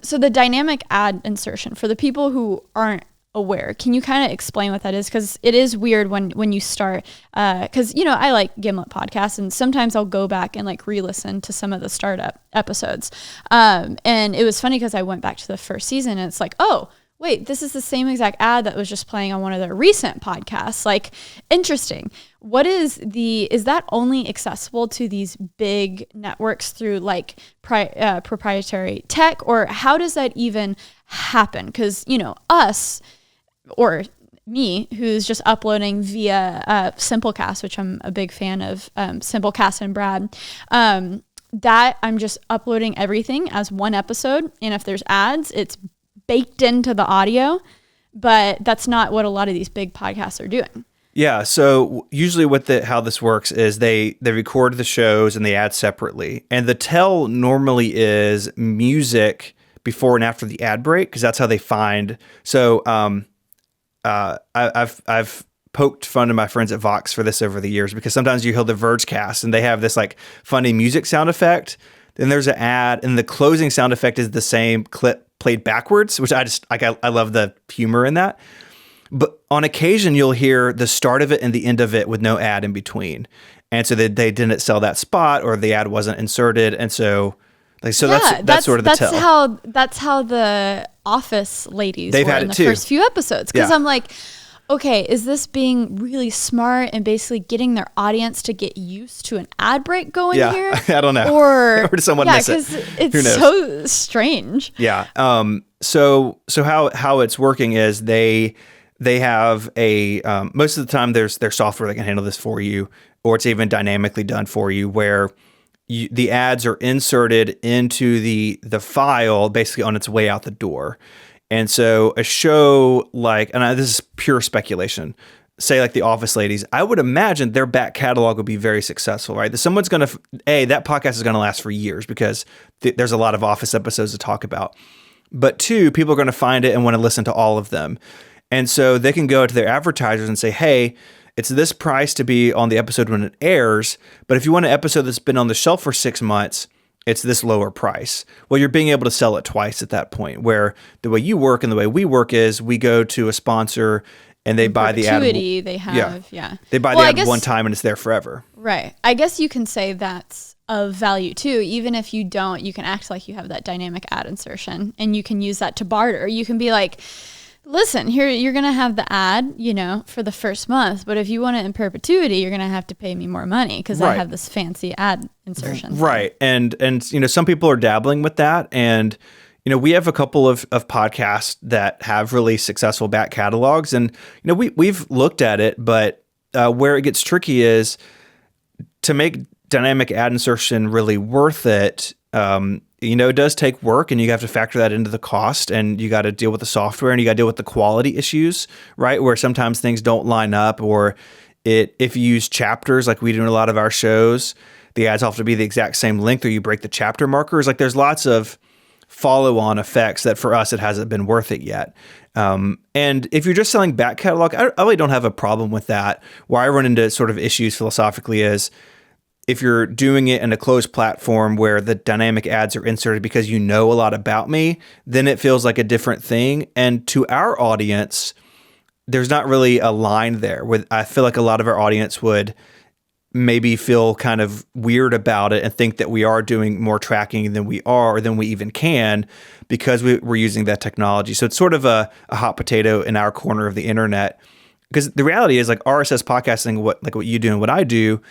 So the dynamic ad insertion, for the people who aren't aware, can you kind of explain what that is? Because it is weird when you start. Because I like Gimlet podcasts, and sometimes I'll go back and like re-listen to some of the startup episodes. And it was funny because I went back to the first season, and it's like, oh, wait, this is the same exact ad that was just playing on one of their recent podcasts. Like, interesting. What is that only accessible to these big networks through like proprietary tech, or how does that even happen? Because, us or me, who's just uploading via Simplecast, which I'm a big fan of, Simplecast and Brad, that I'm just uploading everything as one episode. And if there's ads, it's baked into the audio, but that's not what a lot of these big podcasts are doing. Yeah. So usually how this works is they record the shows and they add separately. And the tell normally is music before and after the ad break, because that's how they find. So I've poked fun at my friends at Vox for this over the years, because sometimes you hear the Vergecast and they have this like funny music sound effect. Then there's an ad and the closing sound effect is the same clip played backwards, which I love the humor in that. But on occasion, you'll hear the start of it and the end of it with no ad in between. And so they didn't sell that spot, or the ad wasn't inserted. And so that's sort of the tell. That's how the Office ladies They've were had in it the too. first few episodes. Because I'm like, okay, is this being really smart and basically getting their audience to get used to an ad break going here? I don't know. Or did someone miss it? It's so strange. Yeah. So how it's working is they they have a most of the time there's software that can handle this for you, or it's even dynamically done for you, where the ads are inserted into the file basically on its way out the door. And so a show like, and this is pure speculation, say like the Office Ladies, I would imagine their back catalog would be very successful, right? That someone's going to, that podcast is going to last for years because there's a lot of Office episodes to talk about. But two, people are going to find it and want to listen to all of them. And so they can go to their advertisers and say, hey, it's this price to be on the episode when it airs, but if you want an episode that's been on the shelf for 6 months, it's this lower price. Well, you're being able to sell it twice at that point, where the way you work and the way we work is we go to a sponsor and they buy the ad. They have, They buy the ad one time and it's there forever. Right. I guess you can say that's of value too. Even if you don't, you can act like you have that dynamic ad insertion and you can use that to barter. You can be like, listen, here, you're going to have the ad, for the first month, but if you want it in perpetuity, you're going to have to pay me more money because I have this fancy ad insertion. Right. And some people are dabbling with that. And, we have a couple of podcasts that have really successful back catalogs. And, we've looked at it, but where it gets tricky is to make dynamic ad insertion really worth it. It does take work and you have to factor that into the cost, and you got to deal with the software and you got to deal with the quality issues, right? Where sometimes things don't line up, or if you use chapters like we do in a lot of our shows, the ads have to be the exact same length or you break the chapter markers. Like there's lots of follow-on effects that for us, it hasn't been worth it yet. And if you're just selling back catalog, I really don't have a problem with that. Where I run into sort of issues philosophically is, if you're doing it in a closed platform where the dynamic ads are inserted because you know a lot about me, then it feels like a different thing. And to our audience, there's not really a line there. I feel like a lot of our audience would maybe feel kind of weird about it and think that we are doing more tracking than we are, or than we even can, because we're using that technology. So it's sort of a hot potato in our corner of the internet. Because the reality is, like RSS podcasting, what you do and what I do,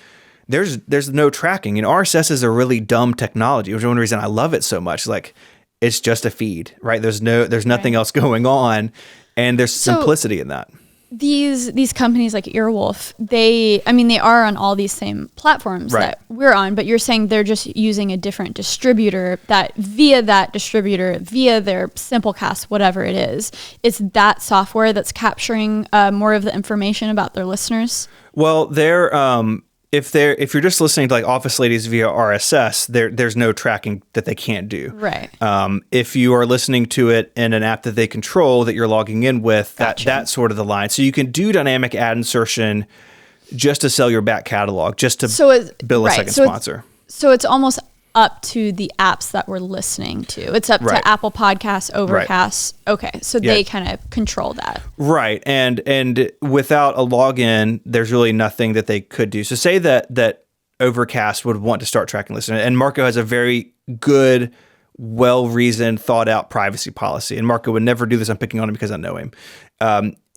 there's no tracking. RSS is a really dumb technology, which is one reason I love it so much. Like, it's just a feed, right? There's nothing else going on, and there's simplicity in that. These companies like Earwolf, they are on all these same platforms that we're on, but you're saying they're just using a different distributor via their Simplecast, whatever it is. It's that software that's capturing more of the information about their listeners. Well, if you're just listening to like Office Ladies via RSS, there's no tracking that they can't do. Right. If you are listening to it in an app that they control that you're logging in with, that's sort of the line. So you can do dynamic ad insertion just to sell your back catalog, just to bill a second sponsor. So it's almost up to the apps that we're listening to. It's up to Apple Podcasts, Overcast. Right. Okay, so they kind of control that. Right, and without a login, there's really nothing that they could do. So say that Overcast would want to start tracking listeners, and Marco has a very good, well-reasoned, thought-out privacy policy, and Marco would never do this. I'm picking on him because I know him.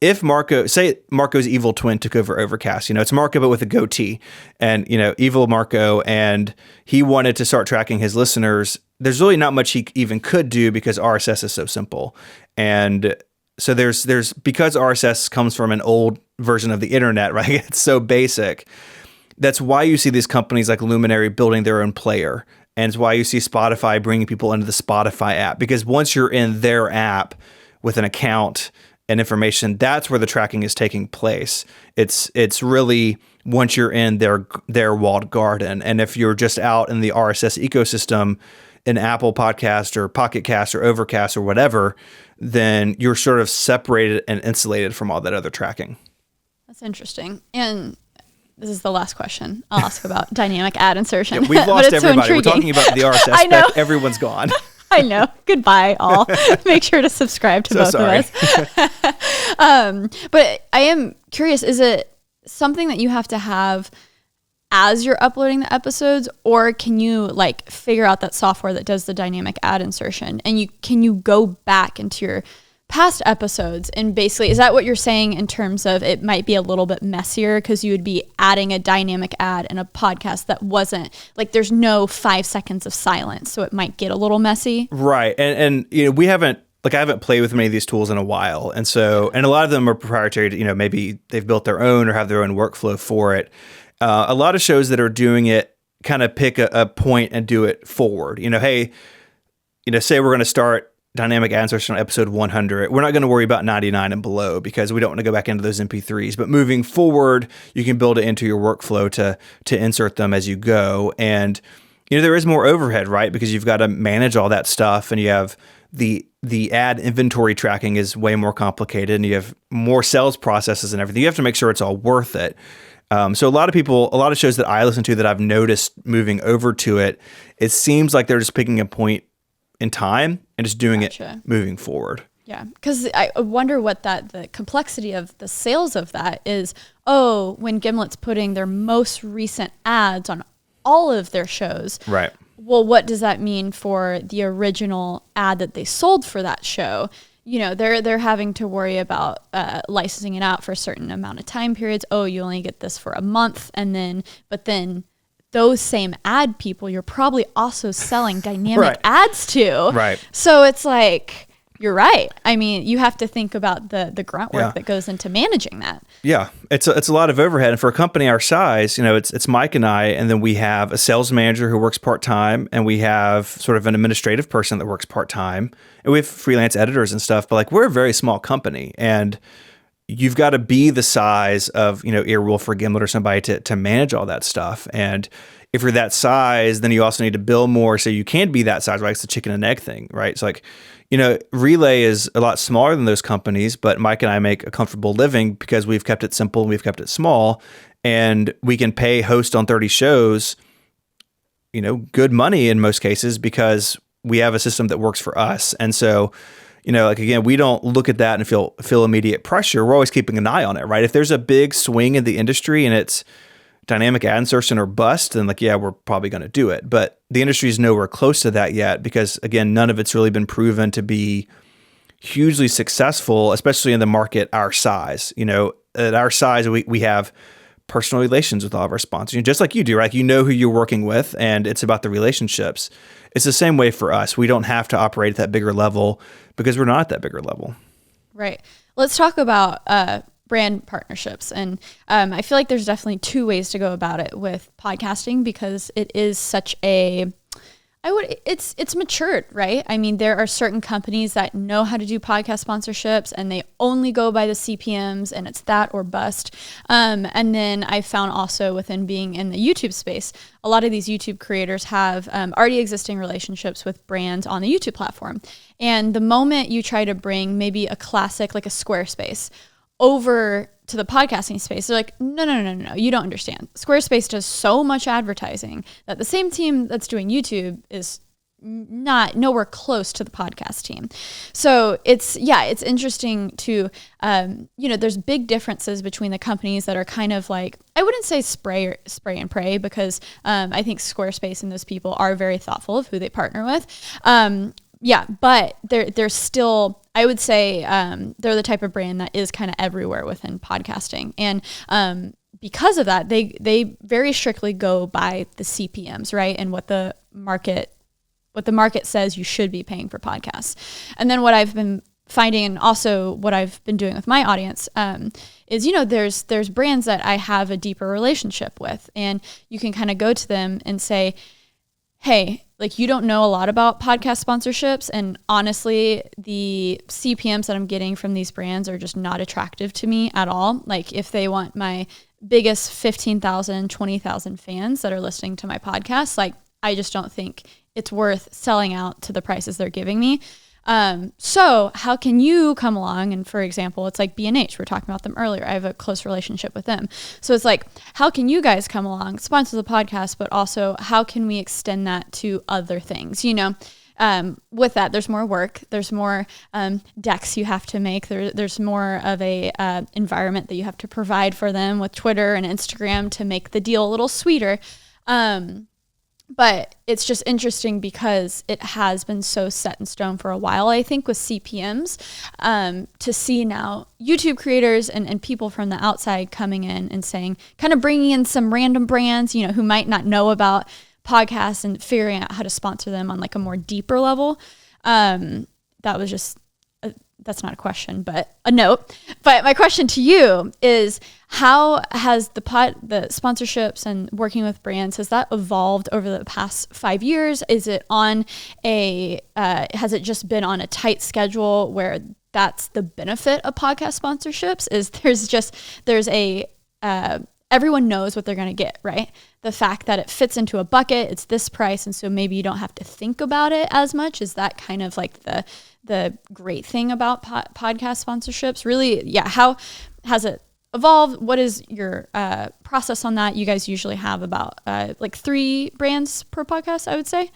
If Marco's evil twin took over Overcast, it's Marco but with a goatee, and evil Marco, and he wanted to start tracking his listeners, there's really not much he even could do because RSS is so simple. And so there's because RSS comes from an old version of the internet, right? It's so basic. That's why you see these companies like Luminary building their own player, and it's why you see Spotify bringing people into the Spotify app, because once you're in their app with an account and information, that's where the tracking is taking place. It's really once you're in their walled garden. And if you're just out in the RSS ecosystem in Apple Podcast or Pocket Cast or Overcast or whatever, then you're sort of separated and insulated from all that other tracking. That's interesting. And this is the last question I'll ask about dynamic ad insertion. Yeah, we've lost everybody. We're talking about the RSS I know. spec. Everyone's gone. I know. Goodbye, all. Make sure to subscribe to both of us. But I am curious, is it something that you have to have as you're uploading the episodes, or can you like figure out that software that does the dynamic ad insertion and can you go back into your past episodes and basically, is that what you're saying in terms of it might be a little bit messier because you would be adding a dynamic ad in a podcast that wasn't like, there's no 5 seconds of silence, so it might get a little messy? Right. And we haven't like I haven't played with many of these tools in a while. And so, and a lot of them are proprietary to, maybe they've built their own or have their own workflow for it. A lot of shows that are doing it kind of pick a point and do it forward. Hey, say we're going to start dynamic ad insertion on episode 100. We're not going to worry about 99 and below because we don't want to go back into those MP3s. But moving forward, you can build it into your workflow to insert them as you go. And there is more overhead, right? Because you've got to manage all that stuff, and you have the ad inventory tracking is way more complicated, and you have more sales processes and everything. You have to make sure it's all worth it. So a lot of shows that I listen to that I've noticed moving over to it, it seems like they're just picking a point in time and just doing it moving forward. Yeah, because I wonder what the complexity of the sales of that is. Oh, when Gimlet's putting their most recent ads on all of their shows. Right. Well, what does that mean for the original ad that they sold for that show? They're having to worry about licensing it out for a certain amount of time periods. Oh, you only get this for a month, but then those same ad people, you're probably also selling dynamic ads to. Right. So it's like, you're right. I mean, you have to think about the grunt work that goes into managing that. Yeah, it's a lot of overhead. And for a company our size, it's Mike and I, and then we have a sales manager who works part-time, and we have sort of an administrative person that works part-time, and we have freelance editors and stuff. But we're a very small company, and you've got to be the size of, Earwolf or Gimlet or somebody to manage all that stuff. And if you're that size, then you also need to bill more so you can be that size, right? It's the chicken and egg thing, right? It's like, Relay is a lot smaller than those companies, but Mike and I make a comfortable living because we've kept it simple and we've kept it small, and we can pay host on 30 shows, good money in most cases because we have a system that works for us. And so, again, we don't look at that and feel immediate pressure. We're always keeping an eye on it, right? If there's a big swing in the industry and it's dynamic ad insertion or bust, then we're probably going to do it. But the industry is nowhere close to that yet because, again, none of it's really been proven to be hugely successful, especially in the market our size. At our size, we have personal relations with all of our sponsors, just like you do, right? You know who you're working with, and it's about the relationships. It's the same way for us. We don't have to operate at that bigger level because we're not at that bigger level. Right. Let's talk about brand partnerships. And I feel like there's definitely two ways to go about it with podcasting because it is such it's matured, right? I mean, there are certain companies that know how to do podcast sponsorships and they only go by the CPMs and it's that or bust. And then I found also within being in the YouTube space, a lot of these YouTube creators have already existing relationships with brands on the YouTube platform. And the moment you try to bring maybe a classic like a Squarespace over to the podcasting space, they're like, no, you don't understand. Squarespace does so much advertising that the same team that's doing YouTube is nowhere close to the podcast team. So it's interesting to, there's big differences between the companies that are kind of like, I wouldn't say spray and pray because I think Squarespace and those people are very thoughtful of who they partner with. But they're still, I would say, they're the type of brand that is kind of everywhere within podcasting. And because of that, they very strictly go by the CPMs, right? And what the market says you should be paying for podcasts. And then what I've been finding, and also what I've been doing with my audience, is, there's brands that I have a deeper relationship with, and you can kind of go to them and say, hey, you don't know a lot about podcast sponsorships, and honestly, the CPMs that I'm getting from these brands are just not attractive to me at all. If they want my biggest 15,000, 20,000 fans that are listening to my podcast, I just don't think it's worth selling out to the prices they're giving me. So how can you come along? And for example, it's like B&H, we were talking about them earlier. I have a close relationship with them. So it's like, how can you guys come along, sponsor the podcast, but also how can we extend that to other things? With that, there's more work. There's more decks you have to make. There's more of a environment that you have to provide for them with Twitter and Instagram to make the deal a little sweeter. But it's just interesting because it has been so set in stone for a while, I think, with CPMs, to see now YouTube creators and people from the outside coming in and saying, kind of bringing in some random brands, who might not know about podcasts and figuring out how to sponsor them on a more deeper level. That was just that's not a question, but a note. But my question to you is, how has the sponsorships and working with brands, has that evolved over the past 5 years? Is it on has it just been on a tight schedule where that's the benefit of podcast sponsorships, is there's a everyone knows what they're going to get, right? The fact that it fits into a bucket, it's this price, and so maybe you don't have to think about it as much. Is that kind of like the great thing about podcast sponsorships? Really, yeah. How has it evolved? What is your process on that? You guys usually have about like 3 brands per podcast, I would say.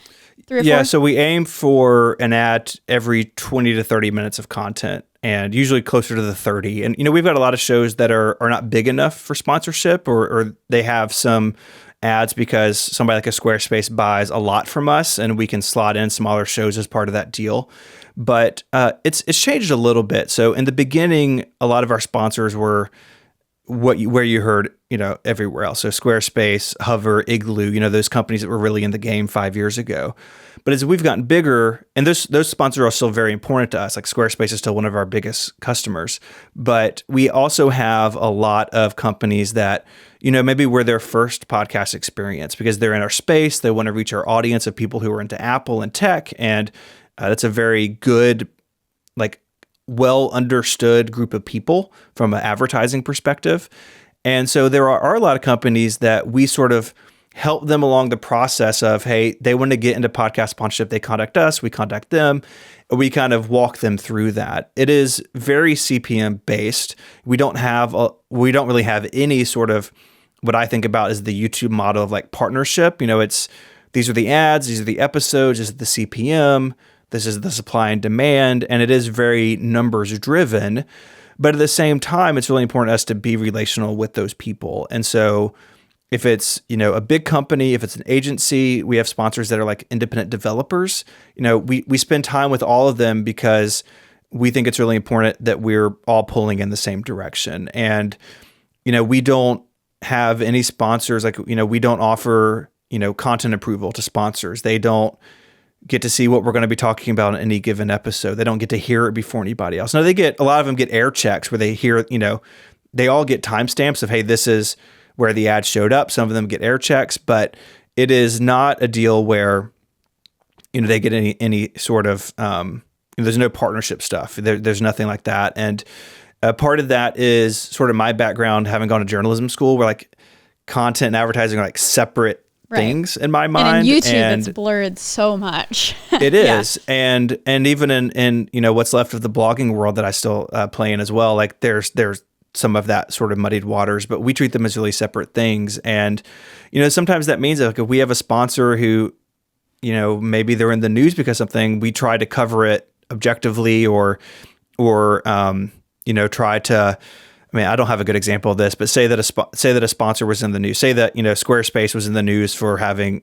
3 or 4? Yeah, so we aim for an ad every 20 to 30 minutes of content, and usually closer to the 30. And, we've got a lot of shows that are not big enough for sponsorship, or they have some ads because somebody like a Squarespace buys a lot from us, and we can slot in smaller shows as part of that deal. But it's changed a little bit. So in the beginning, a lot of our sponsors were where you heard, everywhere else. So Squarespace, Hover, Igloo, those companies that were really in the game 5 years ago. But as we've gotten bigger, and those sponsors are still very important to us, like Squarespace is still one of our biggest customers. But we also have a lot of companies that, maybe we're their first podcast experience because they're in our space. They want to reach our audience of people who are into Apple and tech. And that's a very good, well understood group of people from an advertising perspective. And so there are a lot of companies that we sort of help them along the process of, hey, they want to get into podcast sponsorship. They contact us, we contact them. We kind of walk them through that. It is very CPM based. We don't really have any sort of, what I think about is the YouTube model of like partnership. These are the ads, these are the episodes, this is the CPM, this is the supply and demand, and it is very numbers driven. But at the same time, it's really important to us to be relational with those people. And so if it's, a big company, if it's an agency, we have sponsors that are like independent developers. We spend time with all of them because we think it's really important that we're all pulling in the same direction. And, we don't have any sponsors, we don't offer, content approval to sponsors. They don't get to see what we're going to be talking about in any given episode. They don't get to hear it before anybody else. Now a lot of them get air checks where they hear, they all get timestamps of, hey, this is where the ad showed up. Some of them get air checks, but it is not a deal where, they get any sort of, there's no partnership stuff. There's nothing like that. And part of that is sort of my background, having gone to journalism school, where like content and advertising are like separate things in my mind. And in YouTube, it's blurred so much. It is. Yeah. And even in what's left of the blogging world that I still play in as well, like there's some of that sort of muddied waters, but we treat them as really separate things. And, sometimes that means that like if we have a sponsor who, maybe they're in the news because something, we try to cover it objectively or try to, I don't have a good example of this, but say that a sponsor was in the news. Say that, Squarespace was in the news for having,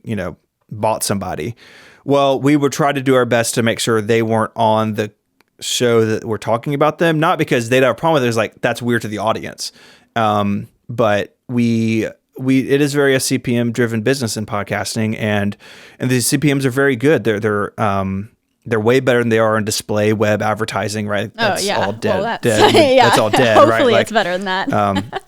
bought somebody. Well, we would try to do our best to make sure they weren't on the show that we're talking about them, not because they'd have a problem with it. It's like, that's weird to the audience. But it is very a CPM driven business in podcasting, and the CPMs are very good. They're way better than they are in display web advertising, right? That's all dead. Well, that's all dead, right? Hopefully it's better than that.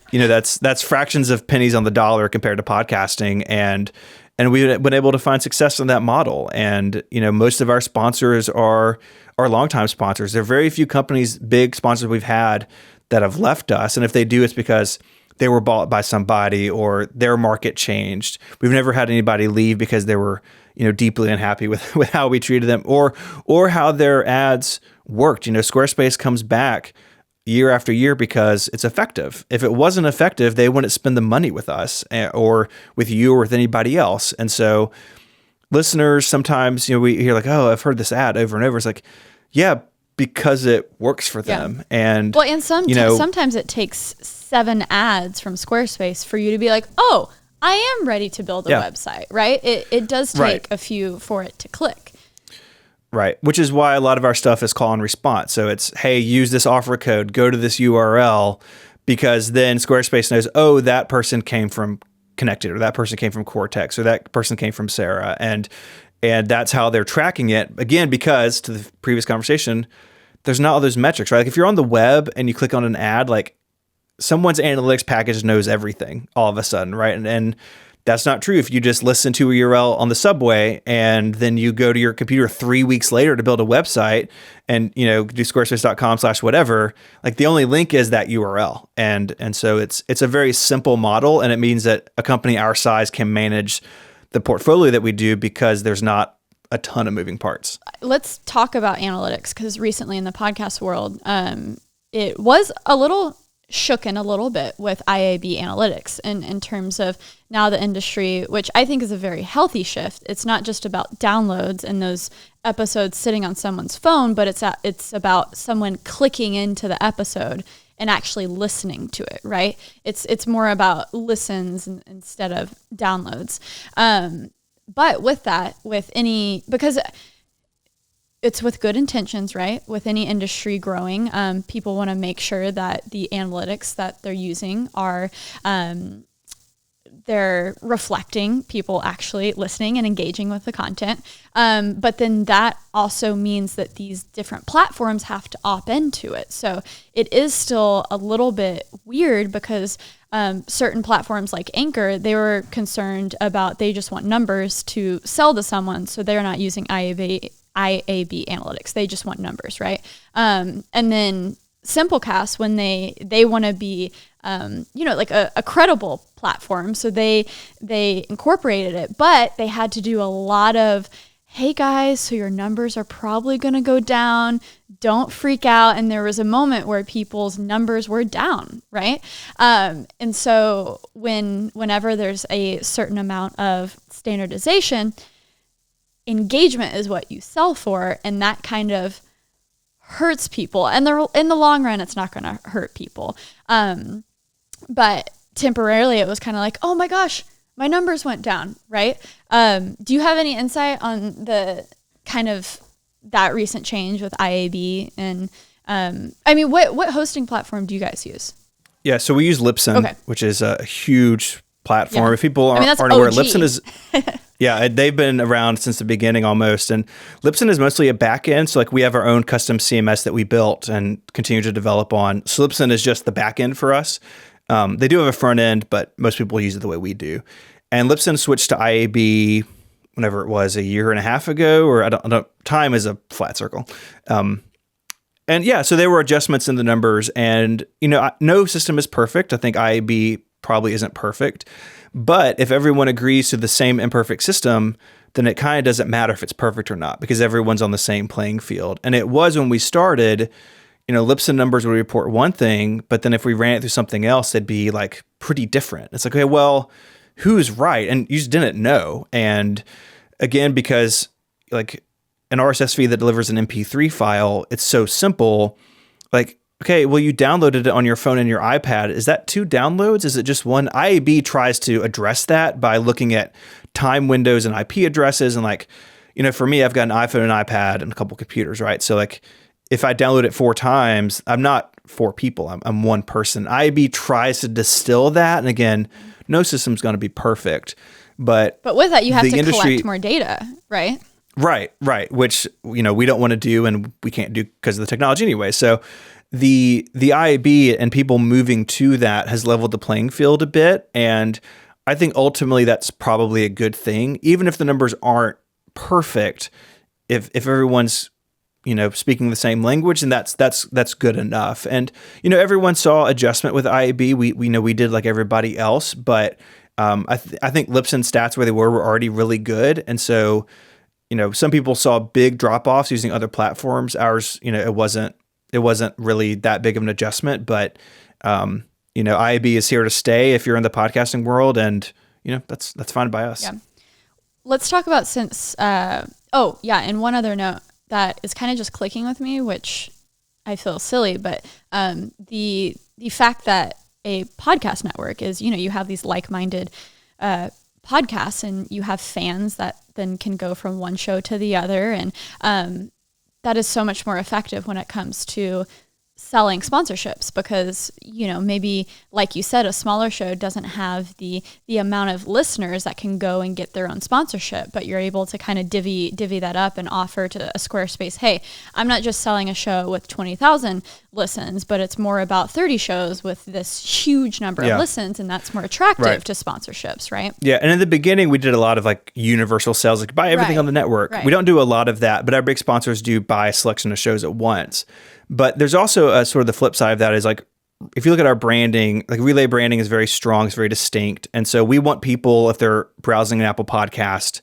That's fractions of pennies on the dollar compared to podcasting. And we've been able to find success in that model. And, most of our sponsors are longtime sponsors. There are very few companies, big sponsors we've had that have left us. And if they do, it's because they were bought by somebody or their market changed. We've never had anybody leave because they were, deeply unhappy with how we treated them or how their ads worked. Squarespace comes back year after year because it's effective. If it wasn't effective, they wouldn't spend the money with us or with you or with anybody else. And so listeners, sometimes, we hear like, oh, I've heard this ad over and over. It's like, yeah, because it works for them. And sometimes it takes 7 ads from Squarespace for you to be like, oh, I am ready to build a website, right? It does take a few for it to click. Right. Which is why a lot of our stuff is call and response. So it's, hey, use this offer code, go to this URL, because then Squarespace knows, oh, that person came from Connected, or that person came from Cortex, or that person came from Sara. And that's how they're tracking it. Again, because to the previous conversation, there's not all those metrics, right? Like if you're on the web and you click on an ad, like someone's analytics package knows everything all of a sudden, right? And that's not true if you just listen to a URL on the subway and then you go to your computer 3 weeks later to build a website and, do squarespace.com/whatever. Like the only link is that URL. And so it's a very simple model, and it means that a company our size can manage the portfolio that we do because there's not a ton of moving parts. Let's talk about analytics, because recently in the podcast world, it was a little shooken a little bit with IAB analytics in terms of now the industry, which I think is a very healthy shift. It's not just about downloads and those episodes sitting on someone's phone, but it's about someone clicking into the episode and actually listening to it, right? It's more about listens instead of downloads. But with that, because it's with good intentions, right? With any industry growing, people want to make sure that the analytics that they're using are, they're reflecting people actually listening and engaging with the content. But then that also means that these different platforms have to opt into it. So it is still a little bit weird because certain platforms like Anchor, they were concerned about, they just want numbers to sell to someone. So they're not using IAB analytics. They just want numbers, right? And then Simplecast, when they want to be, like a credible platform. So they incorporated it, but they had to do a lot of, hey guys, so your numbers are probably going to go down. Don't freak out. And there was a moment where people's numbers were down, right? And so whenever there's a certain amount of standardization, engagement is what you sell for, and that kind of hurts people. And in the long run, it's not going to hurt people. But temporarily, it was kind of like, oh my gosh, my numbers went down, right? Do you have any insight on the kind of that recent change with IAB? And what hosting platform do you guys use? Yeah, so we use Libsyn, which is a huge platform. Yeah. If people aren't aware, Libsyn is... Yeah, they've been around since the beginning almost. And Libsyn is mostly a back end. So like we have our own custom CMS that we built and continue to develop on. So Libsyn is just the back end for us. They do have a front end, but most people use it the way we do. And Libsyn switched to IAB whenever it was, a year and a half ago, or I don't time is a flat circle. And yeah, so there were adjustments in the numbers, and no system is perfect. I think IAB probably isn't perfect. But if everyone agrees to the same imperfect system, then it kind of doesn't matter if it's perfect or not, because everyone's on the same playing field. And it was when we started, Libsyn numbers would report one thing, but then if we ran it through something else, they'd be like pretty different. It's like, okay, well, who's right? And you just didn't know. And again, because like an RSS feed that delivers an MP3 file, it's so simple. Like, okay, well, you downloaded it on your phone and your iPad. Is that 2 downloads? Is it just one? IAB tries to address that by looking at time windows and IP addresses. And like, for me, I've got an iPhone and iPad and a couple computers, right? So like, if I download it 4 times, I'm not 4 people. I'm one person. IAB tries to distill that. And again, no system's going to be perfect. But with that, you have to collect more data, right? Right. Which, we don't want to do and we can't do because of the technology anyway. So the IAB and people moving to that has leveled the playing field a bit. And I think ultimately that's probably a good thing. Even if the numbers aren't perfect, if everyone's, speaking the same language, and that's good enough. And, everyone saw adjustment with IAB. We did like everybody else, but I think Libsyn stats where they were already really good. And so, some people saw big drop-offs using other platforms. Ours, it wasn't really that big of an adjustment, but IAB is here to stay if you're in the podcasting world, and that's fine by us. Yeah. Let's talk about and one other note that is kind of just clicking with me, which I feel silly, but the fact that a podcast network is, you have these like-minded podcasts, and you have fans that then can go from one show to the other, and that is so much more effective when it comes to selling sponsorships because, maybe like you said, a smaller show doesn't have the amount of listeners that can go and get their own sponsorship, but you're able to kind of divvy that up and offer to a Squarespace, hey, I'm not just selling a show with 20,000 listens, but it's more about 30 shows with this huge number of listens, and that's more attractive to sponsorships, right? Yeah, and in the beginning, we did a lot of like universal sales, like buy everything on the network. We don't do a lot of that, but our big sponsors do buy a selection of shows at once. But there's also a sort of the flip side of that is like, if you look at our branding, like Relay branding is very strong, it's very distinct. And so we want people, if they're browsing an Apple podcast,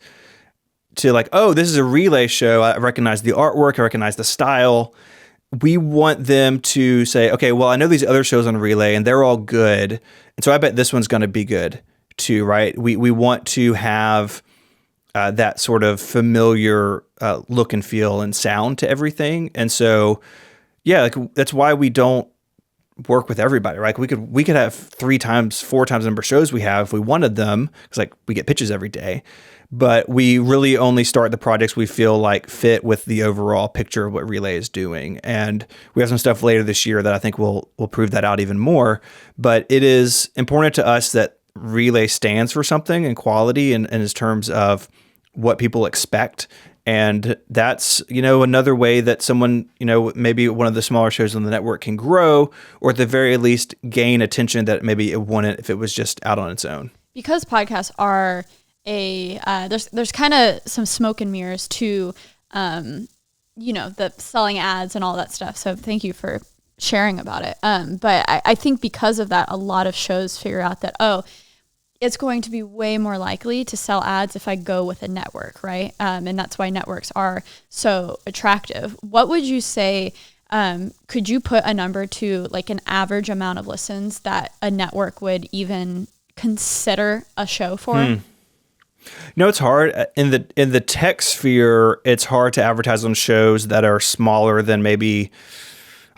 to like, oh, this is a Relay show. I recognize the artwork, I recognize the style. We want them to say, okay, well, I know these other shows on Relay and they're all good. And so I bet this one's going to be good too, right? We want to have that sort of familiar look and feel and sound to everything. And so, yeah, like that's why we don't work with everybody, right? We could have 3 times, 4 times the number of shows we have if we wanted them, because like we get pitches every day. But we really only start the projects we feel like fit with the overall picture of what Relay is doing. And we have some stuff later this year that I think will prove that out even more. But it is important to us that Relay stands for something in quality and in terms of what people expect. And that's, another way that someone, maybe one of the smaller shows on the network can grow, or at the very least gain attention that maybe it wouldn't if it was just out on its own. Because podcasts are there's kind of some smoke and mirrors to, the selling ads and all that stuff. So thank you for sharing about it. But I think because of that, a lot of shows figure out that, it's going to be way more likely to sell ads if I go with a network, right? And that's why networks are so attractive. What would you say, could you put a number to like an average amount of listens that a network would even consider a show for? No, it's hard. In the tech sphere, it's hard to advertise on shows that are smaller than maybe,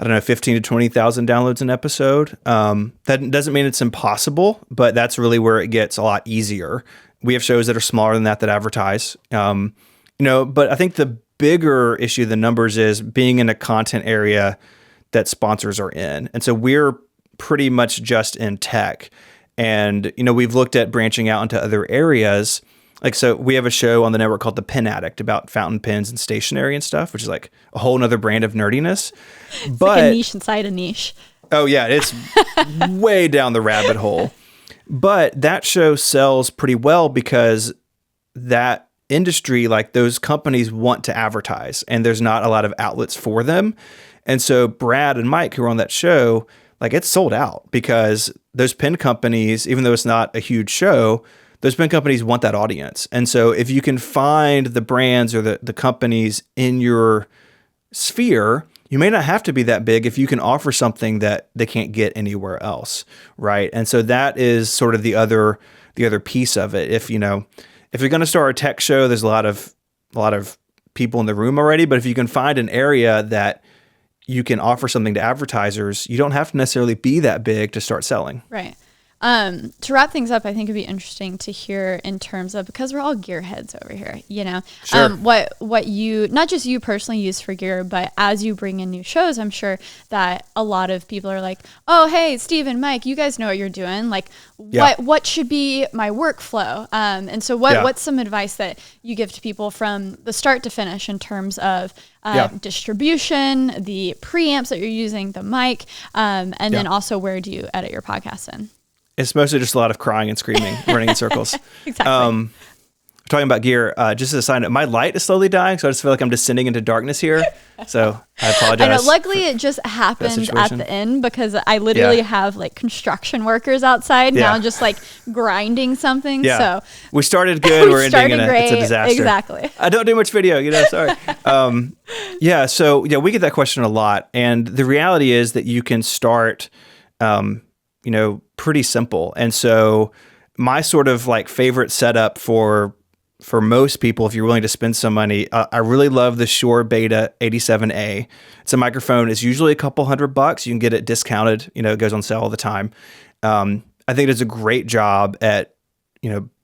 15 to 20,000 downloads an episode. That doesn't mean it's impossible, but that's really where it gets a lot easier. We have shows that are smaller than that advertise. But I think the bigger issue of the numbers is being in a content area that sponsors are in. And so we're pretty much just in tech. And, we've looked at branching out into other areas. Like, so we have a show on the network called The Pen Addict about fountain pens and stationery and stuff, which is like a whole nother brand of nerdiness. It's like a niche inside a niche. Oh yeah, it's way down the rabbit hole. But that show sells pretty well because that industry, like those companies want to advertise and there's not a lot of outlets for them. And so Brad and Mike, who are on that show, like it's sold out because those pen companies, even though it's not a huge show, those pen companies want that audience. And so if you can find the brands or the companies in your sphere, you may not have to be that big if you can offer something that they can't get anywhere else, right? And so that is sort of the other piece of it. If you're going to start a tech show, there's a lot of people in the room already, but if you can find an area that you can offer something to advertisers, you don't have to necessarily be that big to start selling. Right. To wrap things up, I think it'd be interesting to hear in terms of, because we're all gearheads over here, Sure. What you, not just you personally use for gear, but as you bring in new shows, I'm sure that a lot of people are like, oh, hey, Stephen, Mike, you guys know what you're doing. Like what should be my workflow? And so what's some advice that you give to people from the start to finish in terms of distribution, the preamps that you're using, the mic, and then also where do you edit your podcast in? It's mostly just a lot of crying and screaming, running in circles. Exactly. Talking about gear, just as a side note, my light is slowly dying, so I just feel like I'm descending into darkness here. So I apologize. I know. Luckily, it just happened at the end because I literally have like construction workers outside now, just like grinding something. Yeah. So we started good. We're ending it's a disaster. Exactly. I don't do much video, sorry. So we get that question a lot, and the reality is that you can start, pretty simple. And so my sort of like favorite setup for most people, if you're willing to spend some money, I really love the Shure Beta 87A. It's a microphone. It's usually a couple $100. You can get it discounted. It goes on sale all the time. I think it does a great job at,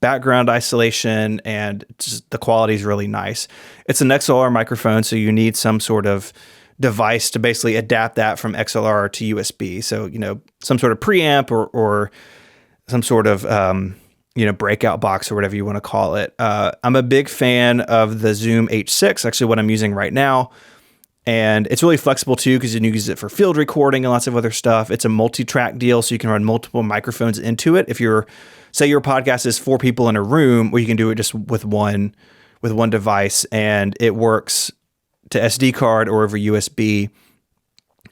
background isolation, and just the quality is really nice. It's an XLR microphone, so you need some sort of device to basically adapt that from XLR to USB. So, some sort of preamp or some sort of, breakout box or whatever you want to call it. I'm a big fan of the Zoom H6, actually what I'm using right now. And it's really flexible too, because you can use it for field recording and lots of other stuff. It's a multi-track deal, so you can run multiple microphones into it. If say your podcast is 4 people in a room, or you can do it just with one device, and it works to SD card or over USB.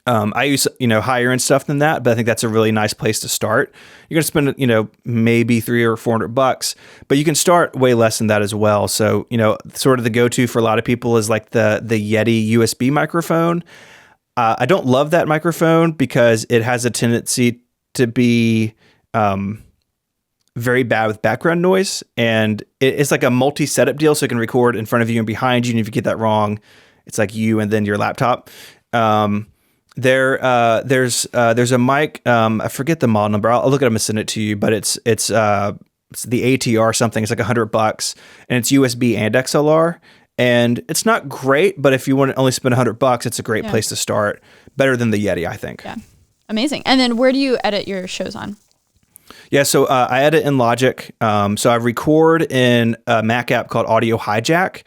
I use, higher end stuff than that, but I think that's a really nice place to start. You're going to spend, maybe $300 or $400, but you can start way less than that as well. So, sort of the go-to for a lot of people is like the Yeti USB microphone. I don't love that microphone because it has a tendency to be, very bad with background noise, and it's like a multi-setup deal. So it can record in front of you and behind you. And if you get that wrong, it's like you and then your laptop. There's a mic. I forget the model number. I'll look it up and send it to you. But it's the ATR something. It's like $100, and it's USB and XLR. And it's not great, but if you want to only spend $100, it's a great place to start. Better than the Yeti, I think. Yeah, amazing. And then where do you edit your shows on? Yeah, so I edit in Logic. So I record in a Mac app called Audio Hijack,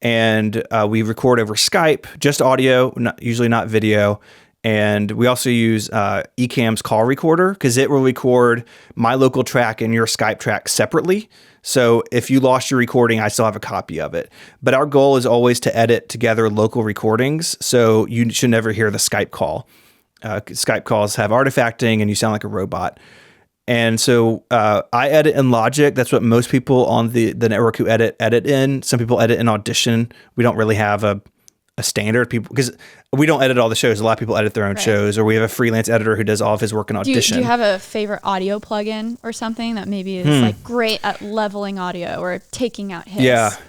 and we record over Skype, just audio, usually not video. And we also use Ecamm's call recorder, because it will record my local track and your Skype track separately. So if you lost your recording, I still have a copy of it. But our goal is always to edit together local recordings, so you should never hear the Skype call. Skype calls have artifacting, and you sound like a robot. And so I edit in Logic. That's what most people on the network who edit in. Some people edit in Audition. We don't really have a standard, people, because we don't edit all the shows. A lot of people edit their own shows, or we have a freelance editor who does all of his work in Audition. Do you have a favorite audio plugin or something that maybe is like great at leveling audio or taking out hits?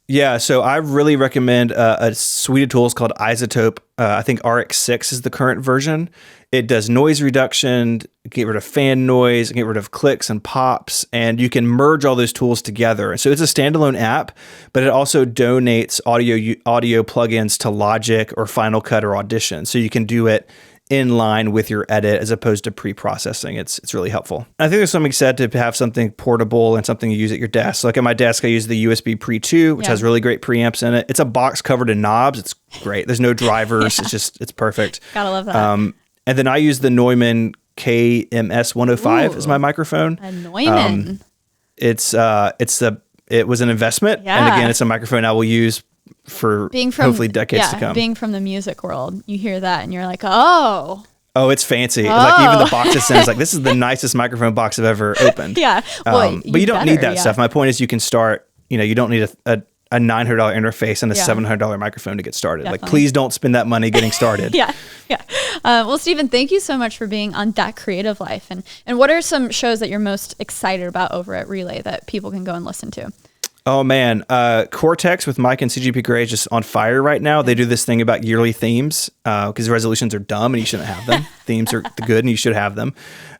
Yeah. So I really recommend a suite of tools called Isotope. I think RX6 is the current version. It does noise reduction, get rid of fan noise, get rid of clicks and pops, and you can merge all those tools together. So it's a standalone app, but it also donates audio plugins to Logic or Final Cut or Audition. So you can do it in line with your edit as opposed to pre-processing. It's really helpful. I think there's something said to have something portable and something you use at your desk. So like at my desk, I use the USB Pre 2, which has really great preamps in it. It's a box covered in knobs. It's great. There's no drivers. It's perfect. Gotta love that. And then I use the Neumann KMS 105 as my microphone. A Neumann. It was an investment. Yeah. And again, it's a microphone I will use for hopefully decades to come. Being from the music world, you hear that and you're like, oh, it's fancy. Like even the box it's in is like, this is the nicest microphone box I've ever opened. Yeah. Well, but you don't need that stuff. My point is you can start, you don't need a $900 interface and a $700 microphone to get started. Definitely. Like, please don't spend that money getting started. Yeah. Well, Stephen, thank you so much for being on That Creative Life. And what are some shows that you're most excited about over at Relay that people can go and listen to? Oh man, Cortex with Mike and CGP Grey is just on fire right now. They do this thing about yearly themes because resolutions are dumb and you shouldn't have them. Themes are good and you should have them.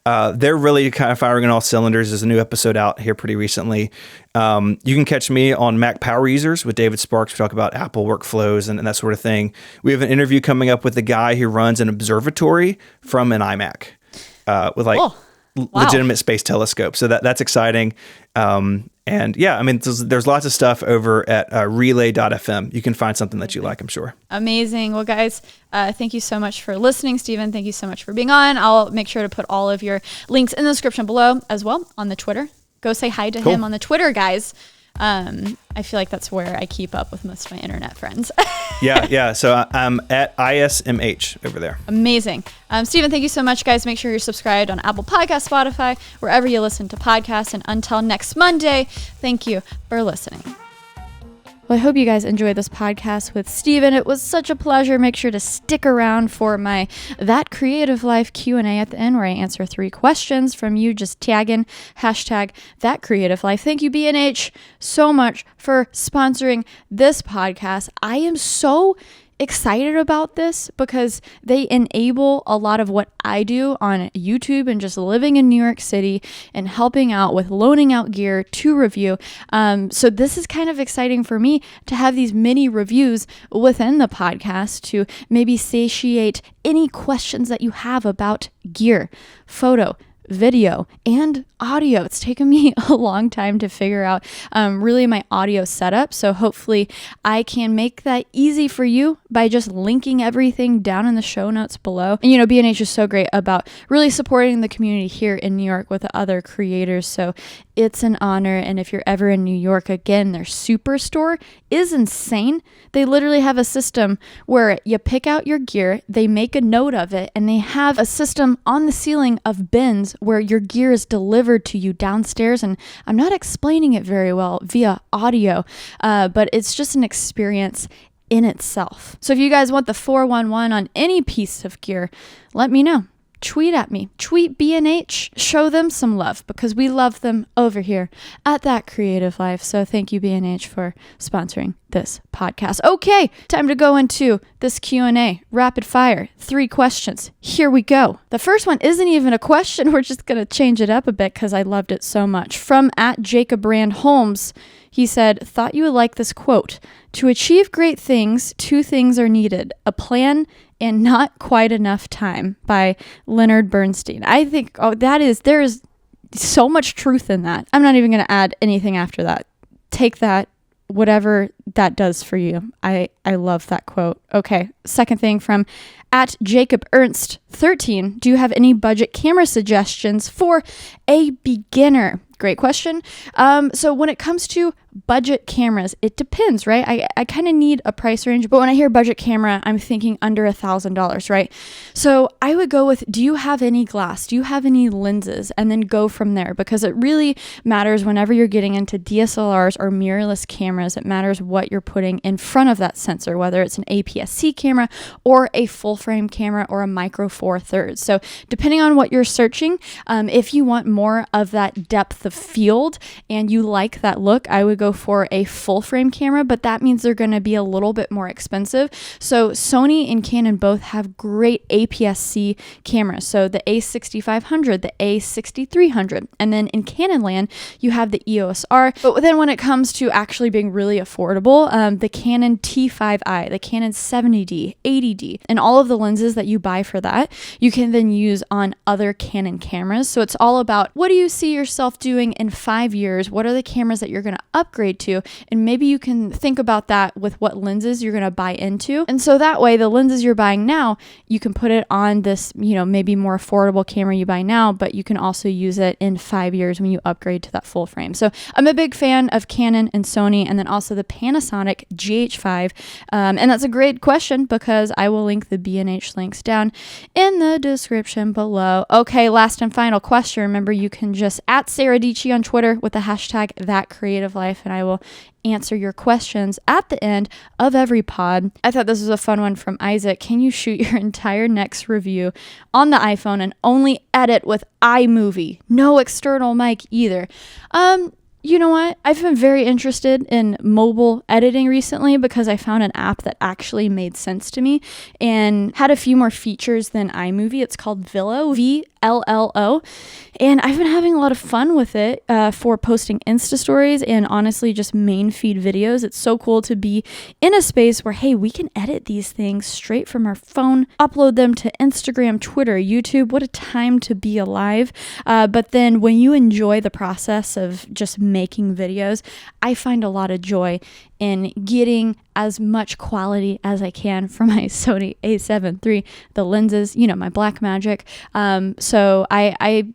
They're really kind of firing on all cylinders. There's a new episode out here pretty recently. You can catch me on Mac Power Users with David Sparks. We talk about Apple workflows and that sort of thing. We have an interview coming up with the guy who runs an observatory from an iMac with legitimate space telescope. So that's exciting. And yeah, I mean, there's lots of stuff over at relay.fm. You can find something that you like, I'm sure. Amazing. Well, guys, thank you so much for listening. Stephen, thank you so much for being on. I'll make sure to put all of your links in the description below as well on the Twitter. Go say hi to him on the Twitter, guys. I feel like that's where I keep up with most of my internet friends. Yeah. So I'm at ISMH over there. Amazing. Stephen, thank you so much, guys. Make sure you're subscribed on Apple Podcasts, Spotify, wherever you listen to podcasts. And until next Monday, thank you for listening. Well, I hope you guys enjoyed this podcast with Stephen. It was such a pleasure. Make sure to stick around for my That Creative Life Q&A at the end, where I answer 3 questions from you. Just tag in hashtag That Creative Life. Thank you, B&H, so much for sponsoring this podcast. I am so excited about this because they enable a lot of what I do on YouTube and just living in New York City and helping out with loaning out gear to review. So this is kind of exciting for me to have these mini reviews within the podcast to maybe satiate any questions that you have about gear, photo, video, and audio. It's taken me a long time to figure out really my audio setup. So hopefully I can make that easy for you by just linking everything down in the show notes below. And you know, B&H is so great about really supporting the community here in New York with the other creators. So it's an honor. And if you're ever in New York, again, their superstore is insane. They literally have a system where you pick out your gear, they make a note of it, and they have a system on the ceiling of bins where your gear is delivered to you downstairs. And I'm not explaining it very well via audio, but it's just an experience in itself. So if you guys want the 411 on any piece of gear, let me know. Tweet at me, tweet B&H, show them some love because we love them over here at That Creative Life. So thank you, B&H, for sponsoring this podcast. Okay, time to go into this Q&A, rapid fire, 3 questions. Here we go. The first one isn't even a question. We're just going to change it up a bit because I loved it so much. From @JacobRandHolmes, he said, thought you would like this quote. To achieve great things, 2 things are needed, a plan and not quite enough time, by Leonard Bernstein. I think, there is so much truth in that. I'm not even going to add anything after that. Take that, whatever that does for you. I love that quote. Okay, second thing from @JacobErnst13. Do you have any budget camera suggestions for a beginner? Great question. So when it comes to budget cameras, it depends, right? I kind of need a price range, but when I hear budget camera, I'm thinking under $1,000, right? So I would go with, do you have any glass? Do you have any lenses? And then go from there, because it really matters whenever you're getting into DSLRs or mirrorless cameras. It matters what you're putting in front of that sensor, whether it's an APS-C camera or a full frame camera or a micro Four Thirds. So depending on what you're searching, if you want more of that depth of field and you like that look, I would go for a full frame camera, but that means they're going to be a little bit more expensive. So Sony and Canon both have great APS-C cameras. So the A6500, the A6300, and then in Canon land, you have the EOS R. But then when it comes to actually being really affordable, the Canon T5i, the Canon 70D, 80D, and all of the lenses that you buy for that, you can then use on other Canon cameras. So it's all about, what do you see yourself doing in 5 years? What are the cameras that you're going to upgrade to? And maybe you can think about that with what lenses you're going to buy into. And so that way, the lenses you're buying now, you can put it on this, maybe more affordable camera you buy now, but you can also use it in 5 years when you upgrade to that full frame. So I'm a big fan of Canon and Sony, and then also the Panasonic GH5. And that's a great question because I will link the B&H links down in the description below. Okay, last and final question. Remember, you can just @Sara DIETSCHY on Twitter with the hashtag #ThatCreativeLife, and I will answer your questions at the end of every pod. I thought this was a fun one from Isaac. Can you shoot your entire next review on the iPhone and only edit with iMovie? No external mic either. You know what? I've been very interested in mobile editing recently because I found an app that actually made sense to me and had a few more features than iMovie. It's called Villo, VLLO. And I've been having a lot of fun with it for posting Insta stories and honestly just main feed videos. It's so cool to be in a space where, hey, we can edit these things straight from our phone, upload them to Instagram, Twitter, YouTube. What a time to be alive. But then when you enjoy the process of just making videos, I find a lot of joy in getting as much quality as I can from my Sony a7 III, the lenses, my Blackmagic. So I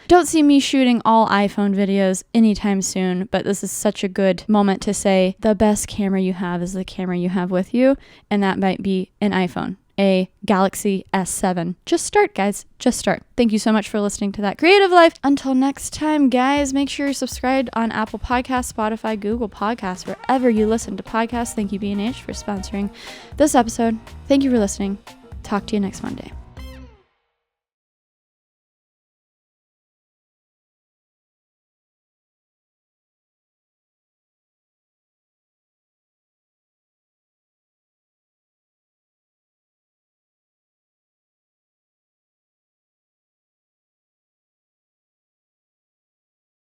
don't see me shooting all iPhone videos anytime soon, but this is such a good moment to say the best camera you have is the camera you have with you, and that might be an iPhone, a Galaxy S7. Just start, guys. Just start. Thank you so much for listening to That Creative Life. Until next time, guys, make sure you're subscribed on Apple Podcasts, Spotify, Google Podcasts, wherever you listen to podcasts. Thank you, B&H, for sponsoring this episode. Thank you for listening. Talk to you next Monday.